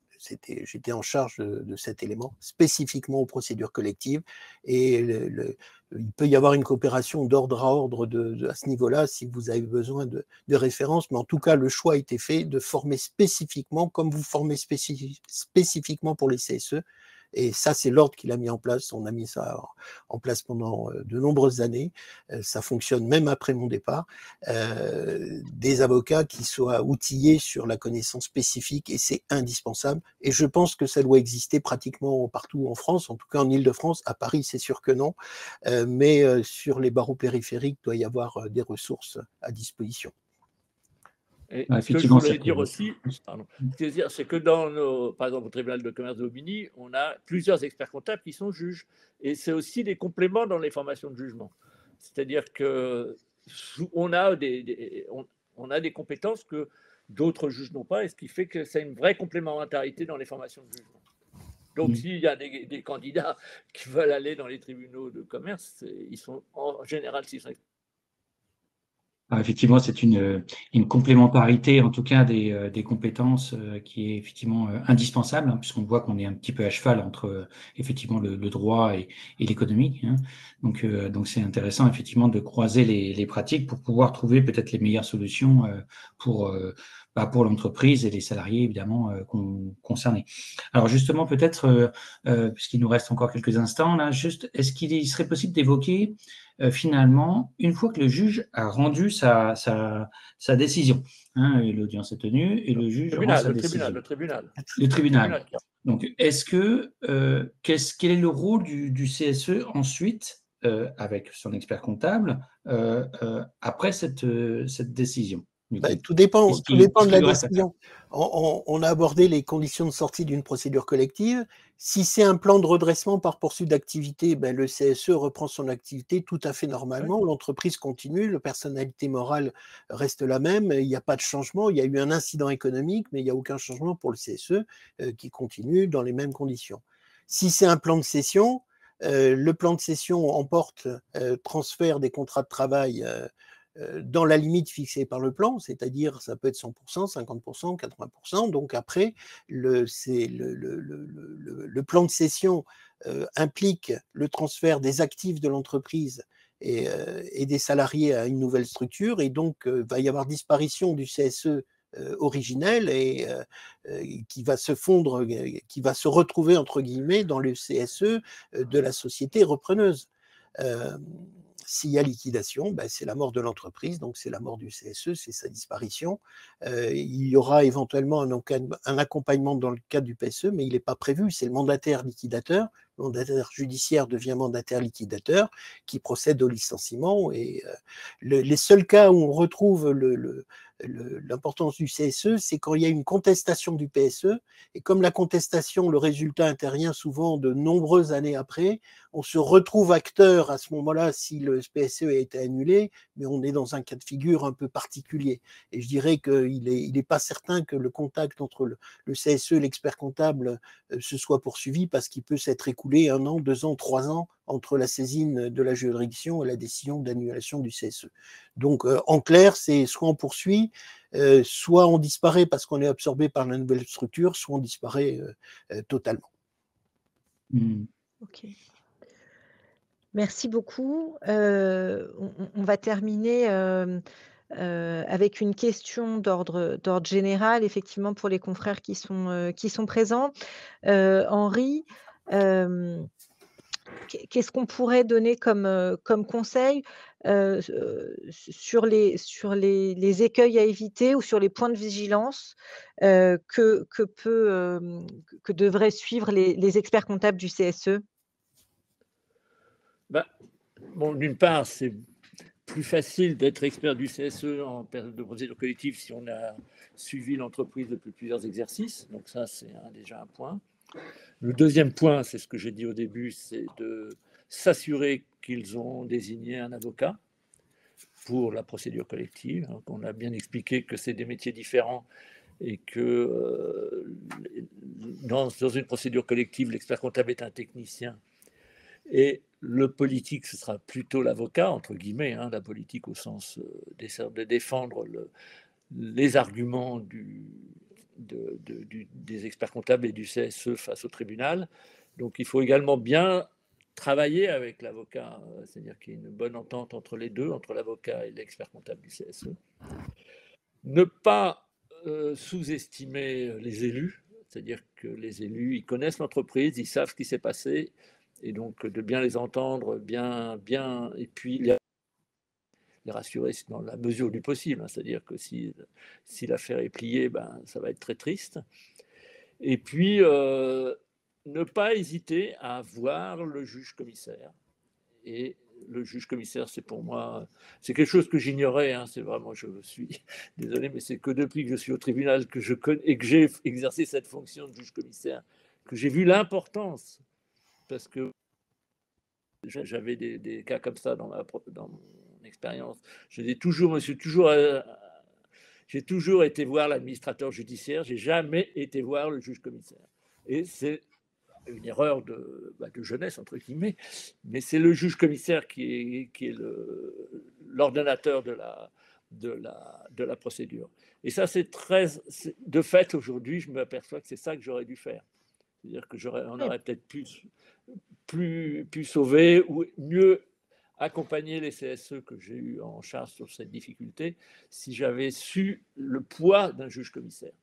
J'étais en charge de cet élément, spécifiquement aux procédures collectives. Et il peut y avoir une coopération d'ordre à ordre à ce niveau-là si vous avez besoin de références. Mais en tout cas, le choix a été fait de former spécifiquement, comme vous formez spécifiquement pour les CSE. Et ça, c'est l'ordre qu'il a mis en place. On a mis ça en place pendant de nombreuses années. Ça fonctionne même après mon départ. Des avocats qui soient outillés sur la connaissance spécifique, et c'est indispensable. Et je pense que ça doit exister pratiquement partout en France, en tout cas en Île-de-France. À Paris, c'est sûr que non. Mais sur les barreaux périphériques, il doit y avoir des ressources à disposition. Et ce que je Effectivement, voulais dire aussi, c'est que par exemple, au tribunal de commerce de Bobigny, on a plusieurs experts comptables qui sont juges. Et c'est aussi des compléments dans les formations de jugement. C'est-à-dire qu'on a on a des compétences que d'autres juges n'ont pas, et ce qui fait que c'est une vraie complémentarité dans les formations de jugement. Donc, s'il y a des candidats qui veulent aller dans les tribunaux de commerce, ils sont en général, s'ils sont... Effectivement, c'est une complémentarité, en tout cas, des compétences qui est effectivement indispensable, hein, puisqu'on voit qu'on est un petit peu à cheval entre effectivement le droit et l'économie, hein. Donc, c'est intéressant effectivement de croiser les pratiques pour pouvoir trouver peut-être les meilleures solutions pour l'entreprise et les salariés évidemment concernés. Alors justement, peut-être, puisqu'il nous reste encore quelques instants là, juste, est-ce qu'il serait possible d'évoquer finalement, une fois que le juge a rendu sa décision, hein, et l'audience est tenue, et le juge rend sa décision. Le tribunal. Le tribunal. Donc, est-ce que, quel est le rôle du CSE ensuite, avec son expert comptable, après cette décision? Tout dépend de la lui reste à faire? décision. On a abordé les conditions de sortie d'une procédure collective. Si c'est un plan de redressement par poursuite d'activité, le CSE reprend son activité tout à fait normalement. L'entreprise continue, la personnalité morale reste la même, il n'y a pas de changement. Il y a eu un incident économique, mais il n'y a aucun changement pour le CSE qui continue dans les mêmes conditions. Si c'est un plan de cession, le plan de cession emporte transfert des contrats de travail dans la limite fixée par le plan, c'est-à-dire ça peut être 100%, 50%, 80%. Donc après, le plan de cession implique le transfert des actifs de l'entreprise et des salariés à une nouvelle structure, et donc va y avoir disparition du CSE originel et qui va se fondre, qui va se retrouver entre guillemets dans le CSE de la société repreneuse. S'il y a liquidation, c'est la mort de l'entreprise, donc c'est la mort du CSE, c'est sa disparition. Il y aura éventuellement un accompagnement dans le cadre du PSE, mais il n'est pas prévu, c'est le mandataire liquidateur. Le mandataire judiciaire devient mandataire liquidateur qui procède au licenciement. Et les seuls cas où on retrouve l'importance du CSE, c'est quand il y a une contestation du PSE, et comme la contestation, le résultat intervient souvent de nombreuses années après, on se retrouve acteur à ce moment-là si le PSE a été annulé, mais on est dans un cas de figure un peu particulier. Et je dirais qu'il n'est pas certain que le contact entre le CSE et l'expert comptable se soit poursuivi, parce qu'il peut s'être écoulé 1 an, 2 ans, 3 ans entre la saisine de la juridiction et la décision d'annulation du CSE. Donc, en clair, c'est soit on poursuit, soit on disparaît parce qu'on est absorbé par la nouvelle structure, soit on disparaît totalement. Ok. Merci beaucoup. On va terminer avec une question d'ordre général, effectivement, pour les confrères qui sont présents. Henri, hem, qu'est-ce qu'on pourrait donner comme conseil, sur les écueils à éviter ou sur les points de vigilance, que devraient suivre les experts comptables du CSE? Ben, bon, d'une part, c'est plus facile d'être expert du CSE en période de procédure collective si on a suivi l'entreprise depuis plusieurs exercices. Donc ça, c'est déjà un point. Le deuxième point, c'est ce que j'ai dit au début, c'est de s'assurer qu'ils ont désigné un avocat pour la procédure collective. Donc on a bien expliqué que c'est des métiers différents et que dans une procédure collective, l'expert comptable est un technicien et le politique, ce sera plutôt l'avocat, entre guillemets, la politique au sens de défendre les arguments des experts comptables et du CSE face au tribunal. Donc il faut également bien travailler avec l'avocat, c'est-à-dire qu'il y ait une bonne entente entre les deux, entre l'avocat et l'expert comptable du CSE. Ne pas sous-estimer les élus, c'est-à-dire que les élus, ils connaissent l'entreprise, ils savent ce qui s'est passé, et donc de bien les entendre, et puis les rassurer dans la mesure du possible, c'est-à-dire que si l'affaire est pliée, ça va être très triste. Et puis, ne pas hésiter à voir le juge commissaire. Et le juge commissaire, c'est pour moi, c'est quelque chose que j'ignorais, c'est vraiment, je suis désolé, mais c'est que depuis que je suis au tribunal que je connais et que j'ai exercé cette fonction de juge commissaire, que j'ai vu l'importance, parce que j'avais des cas comme ça dans mon expérience. J'ai toujours été voir l'administrateur judiciaire, j'ai jamais été voir le juge commissaire. Et c'est une erreur de jeunesse, entre guillemets, mais c'est le juge commissaire qui est l'ordonnateur de la procédure. Et ça, de fait, aujourd'hui, je m'aperçois que c'est ça que j'aurais dû faire. C'est-à-dire qu'on aurait peut-être pu sauver ou mieux accompagner les CSE que j'ai eu en charge sur cette difficulté si j'avais su le poids d'un juge commissaire.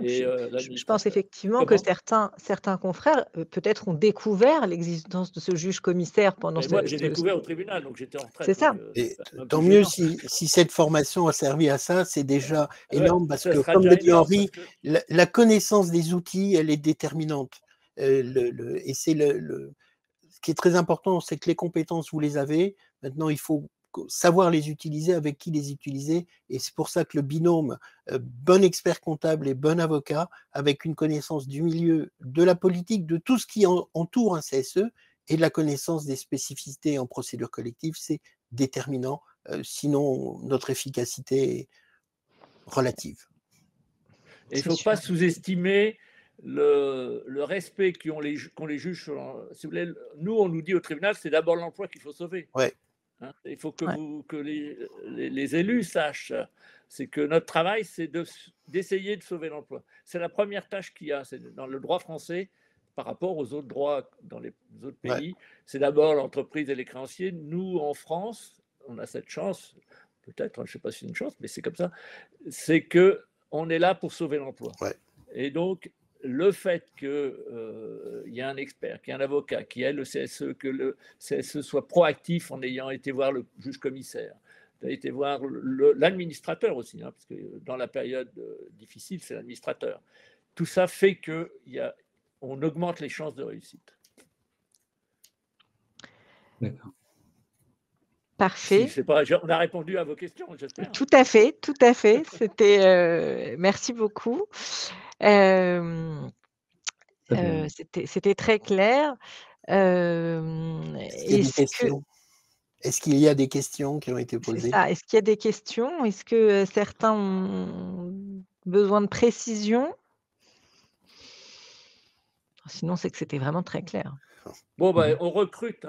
Et Je pense effectivement que certains confrères, peut-être ont découvert l'existence de ce juge commissaire pendant moi, j'ai découvert au tribunal, donc j'étais en retraite. C'est ça. Et tant mieux si cette formation a servi à ça, c'est déjà énorme, parce que, comme l'a dit Henri, la connaissance des outils, elle est déterminante. Et c'est ce qui est très important, c'est que les compétences, vous les avez. Maintenant, il faut savoir les utiliser, avec qui les utiliser. Et c'est pour ça que le binôme bon expert comptable et bon avocat, avec une connaissance du milieu, de la politique, de tout ce qui entoure un CSE, et de la connaissance des spécificités en procédure collective, c'est déterminant. Sinon, notre efficacité est relative. Et il ne faut pas sous-estimer le respect qu'ont les juges. Si vous voulez, nous, on nous dit au tribunal, c'est d'abord l'emploi qu'il faut sauver. Ouais. Il faut que les élus sachent, c'est que notre travail, c'est d'essayer de sauver l'emploi. C'est la première tâche qu'il y a. C'est dans le droit français, par rapport aux autres droits dans les autres pays, c'est d'abord l'entreprise et les créanciers. Nous, en France, on a cette chance, peut-être, je ne sais pas si c'est une chance, mais c'est comme ça, c'est qu'on est là pour sauver l'emploi. Et donc, le fait qu'il y ait un expert, qu'il y ait un avocat, qu'il y ait le CSE, que le CSE soit proactif en ayant été voir le juge commissaire, été voir l'administrateur aussi, parce que dans la période difficile, c'est l'administrateur. Tout ça fait qu'on augmente les chances de réussite. D'accord. Parfait. On a répondu à vos questions, j'espère. Tout à fait, tout à fait. C'était, merci beaucoup. C'était très clair. Est-ce qu'il y a des questions qui ont été posées? C'est ça. Est-ce qu'il y a des questions? Est-ce que certains ont besoin de précision? Sinon, c'est que c'était vraiment très clair. Bon, on recrute.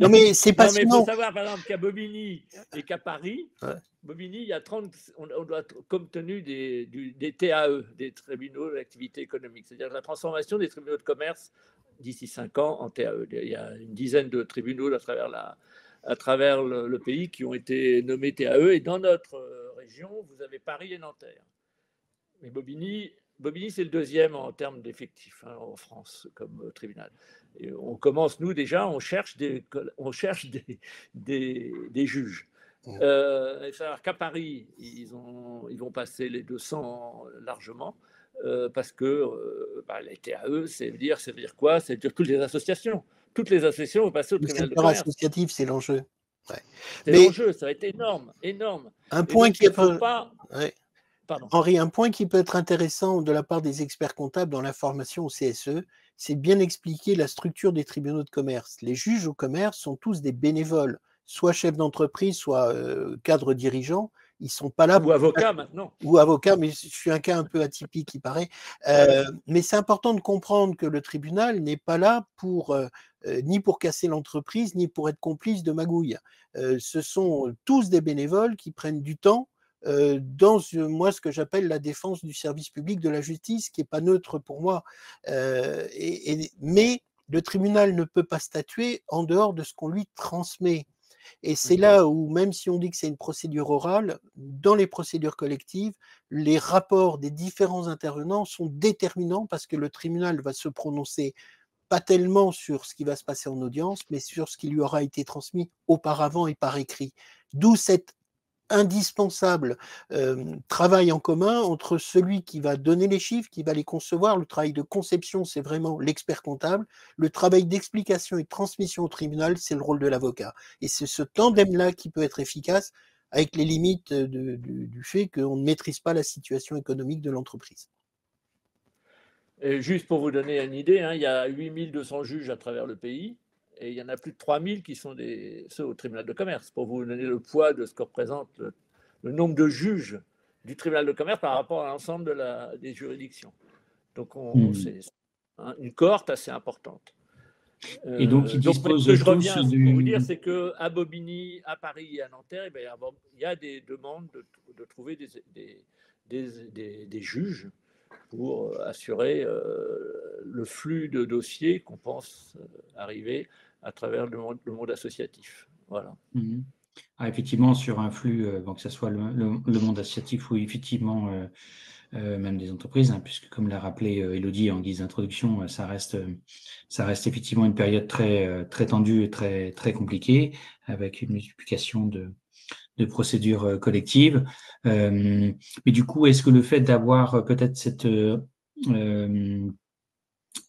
Non, mais c'est passionnant. Mais il faut savoir, par exemple, qu'à Bobigny et qu'à Paris, Bobigny, il y a on doit être compte tenu des TAE, des tribunaux d'activité économique, c'est-à-dire la transformation des tribunaux de commerce d'ici 5 ans en TAE. Il y a une dizaine de tribunaux à travers à travers le pays qui ont été nommés TAE. Et dans notre région, vous avez Paris et Nanterre. Mais Bobigny, c'est le deuxième en termes d'effectifs en France comme tribunal. Et on commence, nous déjà, on cherche des juges. Il faut savoir qu'à Paris, ils vont passer les 200 largement, parce que les TAE, c'est dire quoi? C'est dire toutes les associations. Toutes les associations vont passer au Le tribunal de secteur commerce. associatif, c'est l'enjeu. Ouais. C'est l'enjeu, ça va être énorme, énorme. Un point qui faut pas... Ouais. Pardon. Henri, un point qui peut être intéressant de la part des experts comptables dans la formation au CSE, c'est de bien expliquer la structure des tribunaux de commerce. Les juges au commerce sont tous des bénévoles, soit chefs d'entreprise, soit cadres dirigeants. Ils ne sont pas là. Ou avocats maintenant. Ou avocats, mais je suis un cas un peu atypique, il paraît. Mais c'est important de comprendre que le tribunal n'est pas là pour ni pour casser l'entreprise, ni pour être complice de magouilles. Ce sont tous des bénévoles qui prennent du temps dans moi ce que j'appelle la défense du service public de la justice, qui n'est pas neutre pour moi. Mais le tribunal ne peut pas statuer en dehors de ce qu'on lui transmet. Et c'est là où, même si on dit que c'est une procédure orale, dans les procédures collectives, les rapports des différents intervenants sont déterminants parce que le tribunal va se prononcer pas tellement sur ce qui va se passer en audience, mais sur ce qui lui aura été transmis auparavant et par écrit. D'où cet indispensable travail en commun entre celui qui va donner les chiffres, qui va les concevoir. Le travail de conception, c'est vraiment l'expert comptable. Le travail d'explication et de transmission au tribunal, c'est le rôle de l'avocat. Et c'est ce tandem-là qui peut être efficace avec les limites du fait qu'on ne maîtrise pas la situation économique de l'entreprise. Et juste pour vous donner une idée, il y a 8200 juges à travers le pays. Et il y en a plus de 3000 qui sont ceux au tribunal de commerce, pour vous donner le poids de ce que représente le nombre de juges du tribunal de commerce par rapport à l'ensemble des juridictions. Donc, c'est une cohorte assez importante. Et donc, ils disposent ce que je reviens, pour vous dire, c'est qu'à Bobigny, à Paris et à Nanterre, il y a des demandes de trouver des juges pour assurer le flux de dossiers qu'on pense arriver à travers le monde associatif. Voilà. Effectivement, sur un flux, que ce soit le monde associatif ou effectivement même des entreprises, puisque comme l'a rappelé Élodie en guise d'introduction, ça reste effectivement une période très, très tendue et très, très compliquée, avec une multiplication de procédures collectives. Mais du coup, est-ce que le fait d'avoir peut-être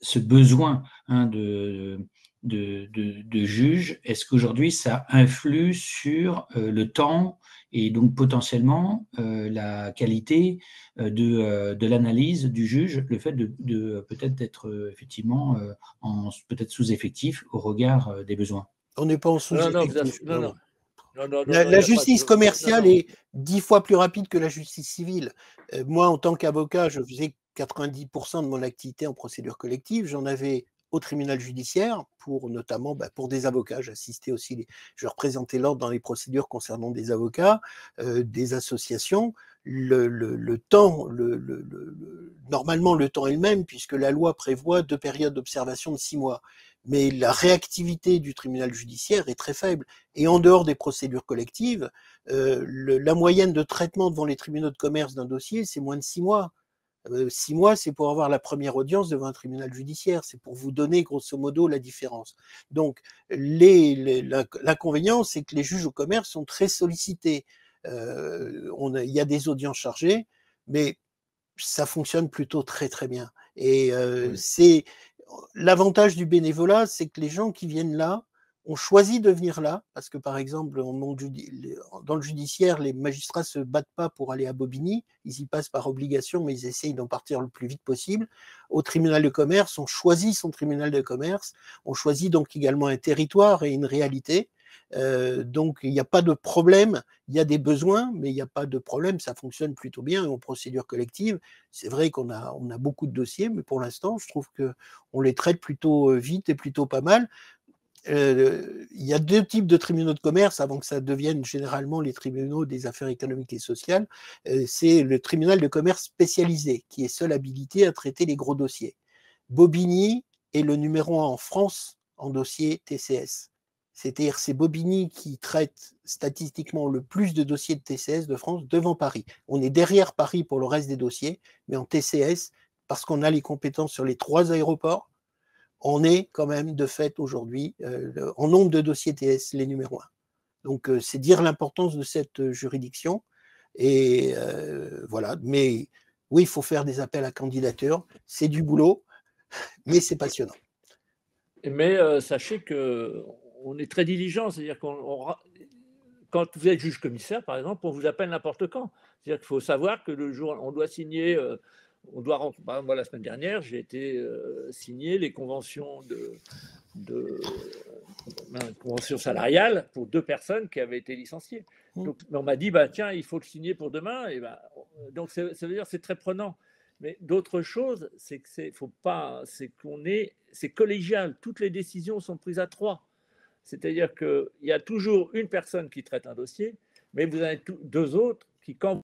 ce besoin de juges, est-ce qu'aujourd'hui ça influe sur le temps et donc potentiellement la qualité de l'analyse du juge, le fait de peut-être d'être effectivement peut-être sous-effectif au regard des besoins? On n'est pas en sous-effectif. Non. La justice commerciale est 10 fois plus rapide que la justice civile. Moi, en tant qu'avocat, je faisais 90% de mon activité en procédure collective. J'en avais au tribunal judiciaire pour notamment pour des avocats. J'assistais aussi, je représentais l'ordre dans les procédures concernant des avocats, des associations. Le temps, normalement le temps est le même puisque la loi prévoit 2 périodes d'observation de 6 mois. Mais la réactivité du tribunal judiciaire est très faible. Et en dehors des procédures collectives, la moyenne de traitement devant les tribunaux de commerce d'un dossier, c'est moins de 6 mois. 6 mois, c'est pour avoir la première audience devant un tribunal judiciaire. C'est pour vous donner grosso modo la différence. Donc, l'inconvénient, c'est que les juges au commerce sont très sollicités. Il y a des audiences chargées, mais ça fonctionne plutôt très très bien. Et c'est l'avantage du bénévolat, c'est que les gens qui viennent là ont choisi de venir là, parce que par exemple, dans le judiciaire, les magistrats ne se battent pas pour aller à Bobigny, ils y passent par obligation, mais ils essayent d'en partir le plus vite possible. Au tribunal de commerce, on choisit son tribunal de commerce, on choisit donc également un territoire et une réalité. Donc il n'y a pas de problème, il y a des besoins, mais il n'y a pas de problème, ça fonctionne plutôt bien. Et en procédure collective, c'est vrai qu'on a beaucoup de dossiers, mais pour l'instant, je trouve qu'on les traite plutôt vite et plutôt pas mal. Il y a 2 types de tribunaux de commerce avant que ça devienne généralement les tribunaux des affaires économiques et sociales. C'est le tribunal de commerce spécialisé qui est seul habilité à traiter les gros dossiers. Bobigny est le numéro 1 en France en dossier TCS. C'est-à-dire c'est Bobigny qui traite statistiquement le plus de dossiers de TCS de France devant Paris. On est derrière Paris pour le reste des dossiers, mais en TCS, parce qu'on a les compétences sur les 3 aéroports, on est quand même de fait aujourd'hui en nombre de dossiers TS les numéro 1. Donc c'est dire l'importance de cette juridiction. Et voilà, mais oui, il faut faire des appels à candidature, c'est du boulot, mais c'est passionnant. Mais sachez qu'on est très diligent, c'est-à-dire quand vous êtes juge-commissaire, par exemple, on vous appelle n'importe quand. C'est-à-dire qu'il faut savoir que le jour, on doit signer, moi, la semaine dernière, j'ai été signer les conventions convention salariale pour 2 personnes qui avaient été licenciées. Donc, on m'a dit, tiens, il faut le signer pour demain. Et donc, ça veut dire que c'est très prenant. Mais d'autres choses, c'est collégial. Toutes les décisions sont prises à 3. C'est-à-dire qu'il y a toujours une personne qui traite un dossier, mais vous avez 2 autres qui, quand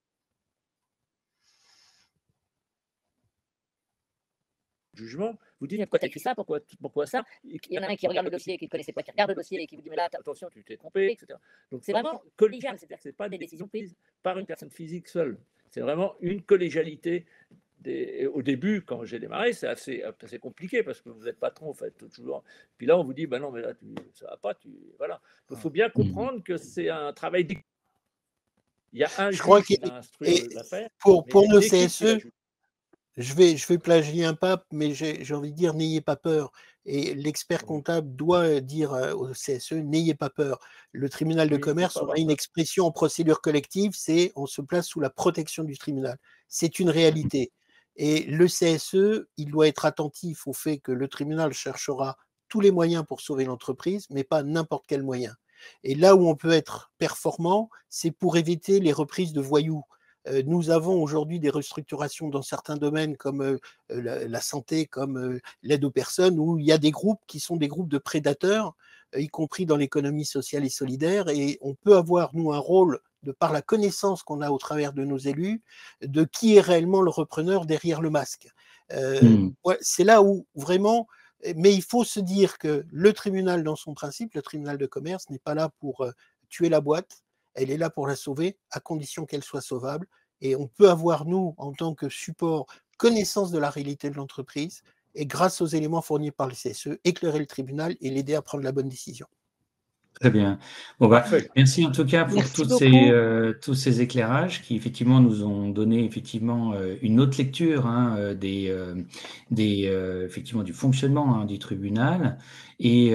jugement, vous dites pourquoi tu as écrit ça, pourquoi ça. Il y en a un qui regarde le dossier, qui ne connaissait pas, qui regarde le dossier et qui vous dit mais là, attention, tu t'es trompé, etc. Donc c'est vraiment collégial, c'est-à-dire que ce n'est pas des décisions prises par une personne physique seule. C'est vraiment une collégialité. Au début, quand j'ai démarré, c'est assez compliqué parce que vous êtes patron, en fait, toujours. Puis là, on vous dit non, mais là, ça ne va pas. Voilà. Il faut bien comprendre que c'est un travail. Il y a un juge qui va instruire l'affaire. Pour nos CSE, je vais plagier un pape, mais j'ai envie de dire, n'ayez pas peur. Et l'expert comptable doit dire au CSE, n'ayez pas peur. Le tribunal de commerce, on a une expression en procédure collective, c'est on se place sous la protection du tribunal. C'est une réalité. Et le CSE, il doit être attentif au fait que le tribunal cherchera tous les moyens pour sauver l'entreprise, mais pas n'importe quel moyen. Et là où on peut être performant, c'est pour éviter les reprises de voyous. Nous avons aujourd'hui des restructurations dans certains domaines comme la santé, comme l'aide aux personnes, où il y a des groupes qui sont des groupes de prédateurs, y compris dans l'économie sociale et solidaire, et on peut avoir, nous, un rôle, de par la connaissance qu'on a au travers de nos élus, de qui est réellement le repreneur derrière le masque. C'est là où vraiment, mais il faut se dire que le tribunal, dans son principe, le tribunal de commerce, n'est pas là pour tuer la boîte, elle est là pour la sauver, à condition qu'elle soit sauvable. Et on peut avoir, nous, en tant que support, connaissance de la réalité de l'entreprise et grâce aux éléments fournis par le CSE, éclairer le tribunal et l'aider à prendre la bonne décision. Très bien. Bon, merci en tout cas pour tous ces éclairages qui effectivement nous ont donné effectivement une autre lecture effectivement du fonctionnement du tribunal et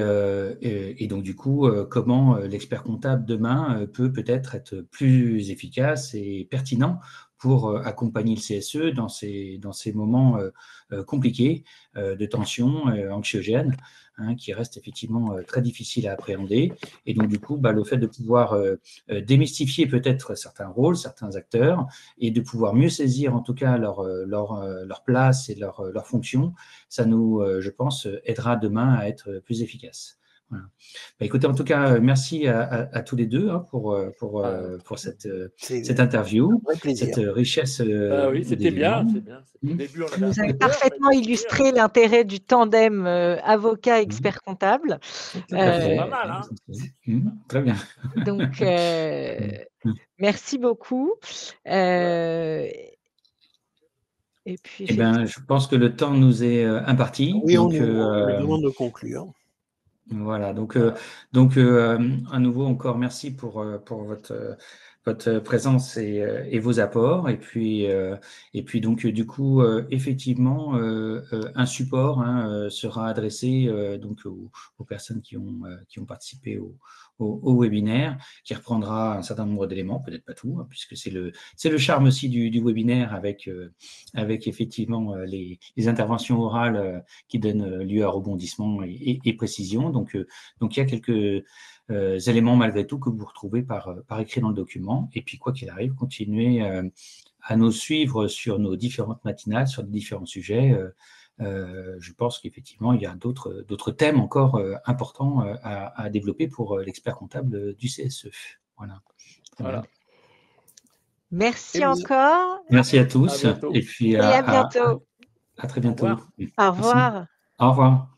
donc du coup comment l'expert comptable demain peut-être être plus efficace et pertinent pour accompagner le CSE dans ces moments compliqués de tension anxiogène. Qui reste effectivement très difficile à appréhender. Et donc, du coup, le fait de pouvoir démystifier peut-être certains rôles, certains acteurs, et de pouvoir mieux saisir en tout cas leur place et leur fonction, ça nous, je pense, aidera demain à être plus efficace. Voilà. Écoutez, en tout cas, merci à tous les deux pour cette interview, cette richesse. Oui, c'était bien. Au début, vous avez parfaitement illustré l'intérêt du tandem avocat-expert comptable. C'est pas mal, hein. Très bien. Donc, merci beaucoup. Et puis, je pense que le temps nous est imparti. Oui, on nous demande de conclure. Voilà, donc à nouveau encore merci pour votre présence et vos apports et puis donc du coup effectivement un support sera adressé donc aux personnes qui ont participé au webinaire, qui reprendra un certain nombre d'éléments, peut-être pas tout, puisque c'est le charme aussi du webinaire avec effectivement les interventions orales qui donnent lieu à rebondissement et précision. Donc il y a quelques éléments malgré tout que vous retrouvez par écrit dans le document. Et puis quoi qu'il arrive, continuez à nous suivre sur nos différentes matinales, sur les différents sujets. Je pense qu'effectivement, il y a d'autres thèmes encore importants à développer pour l'expert comptable du CSE. Voilà. Merci encore. Merci à tous. À bientôt. Et puis à bientôt. à très bientôt. Au revoir. Au revoir.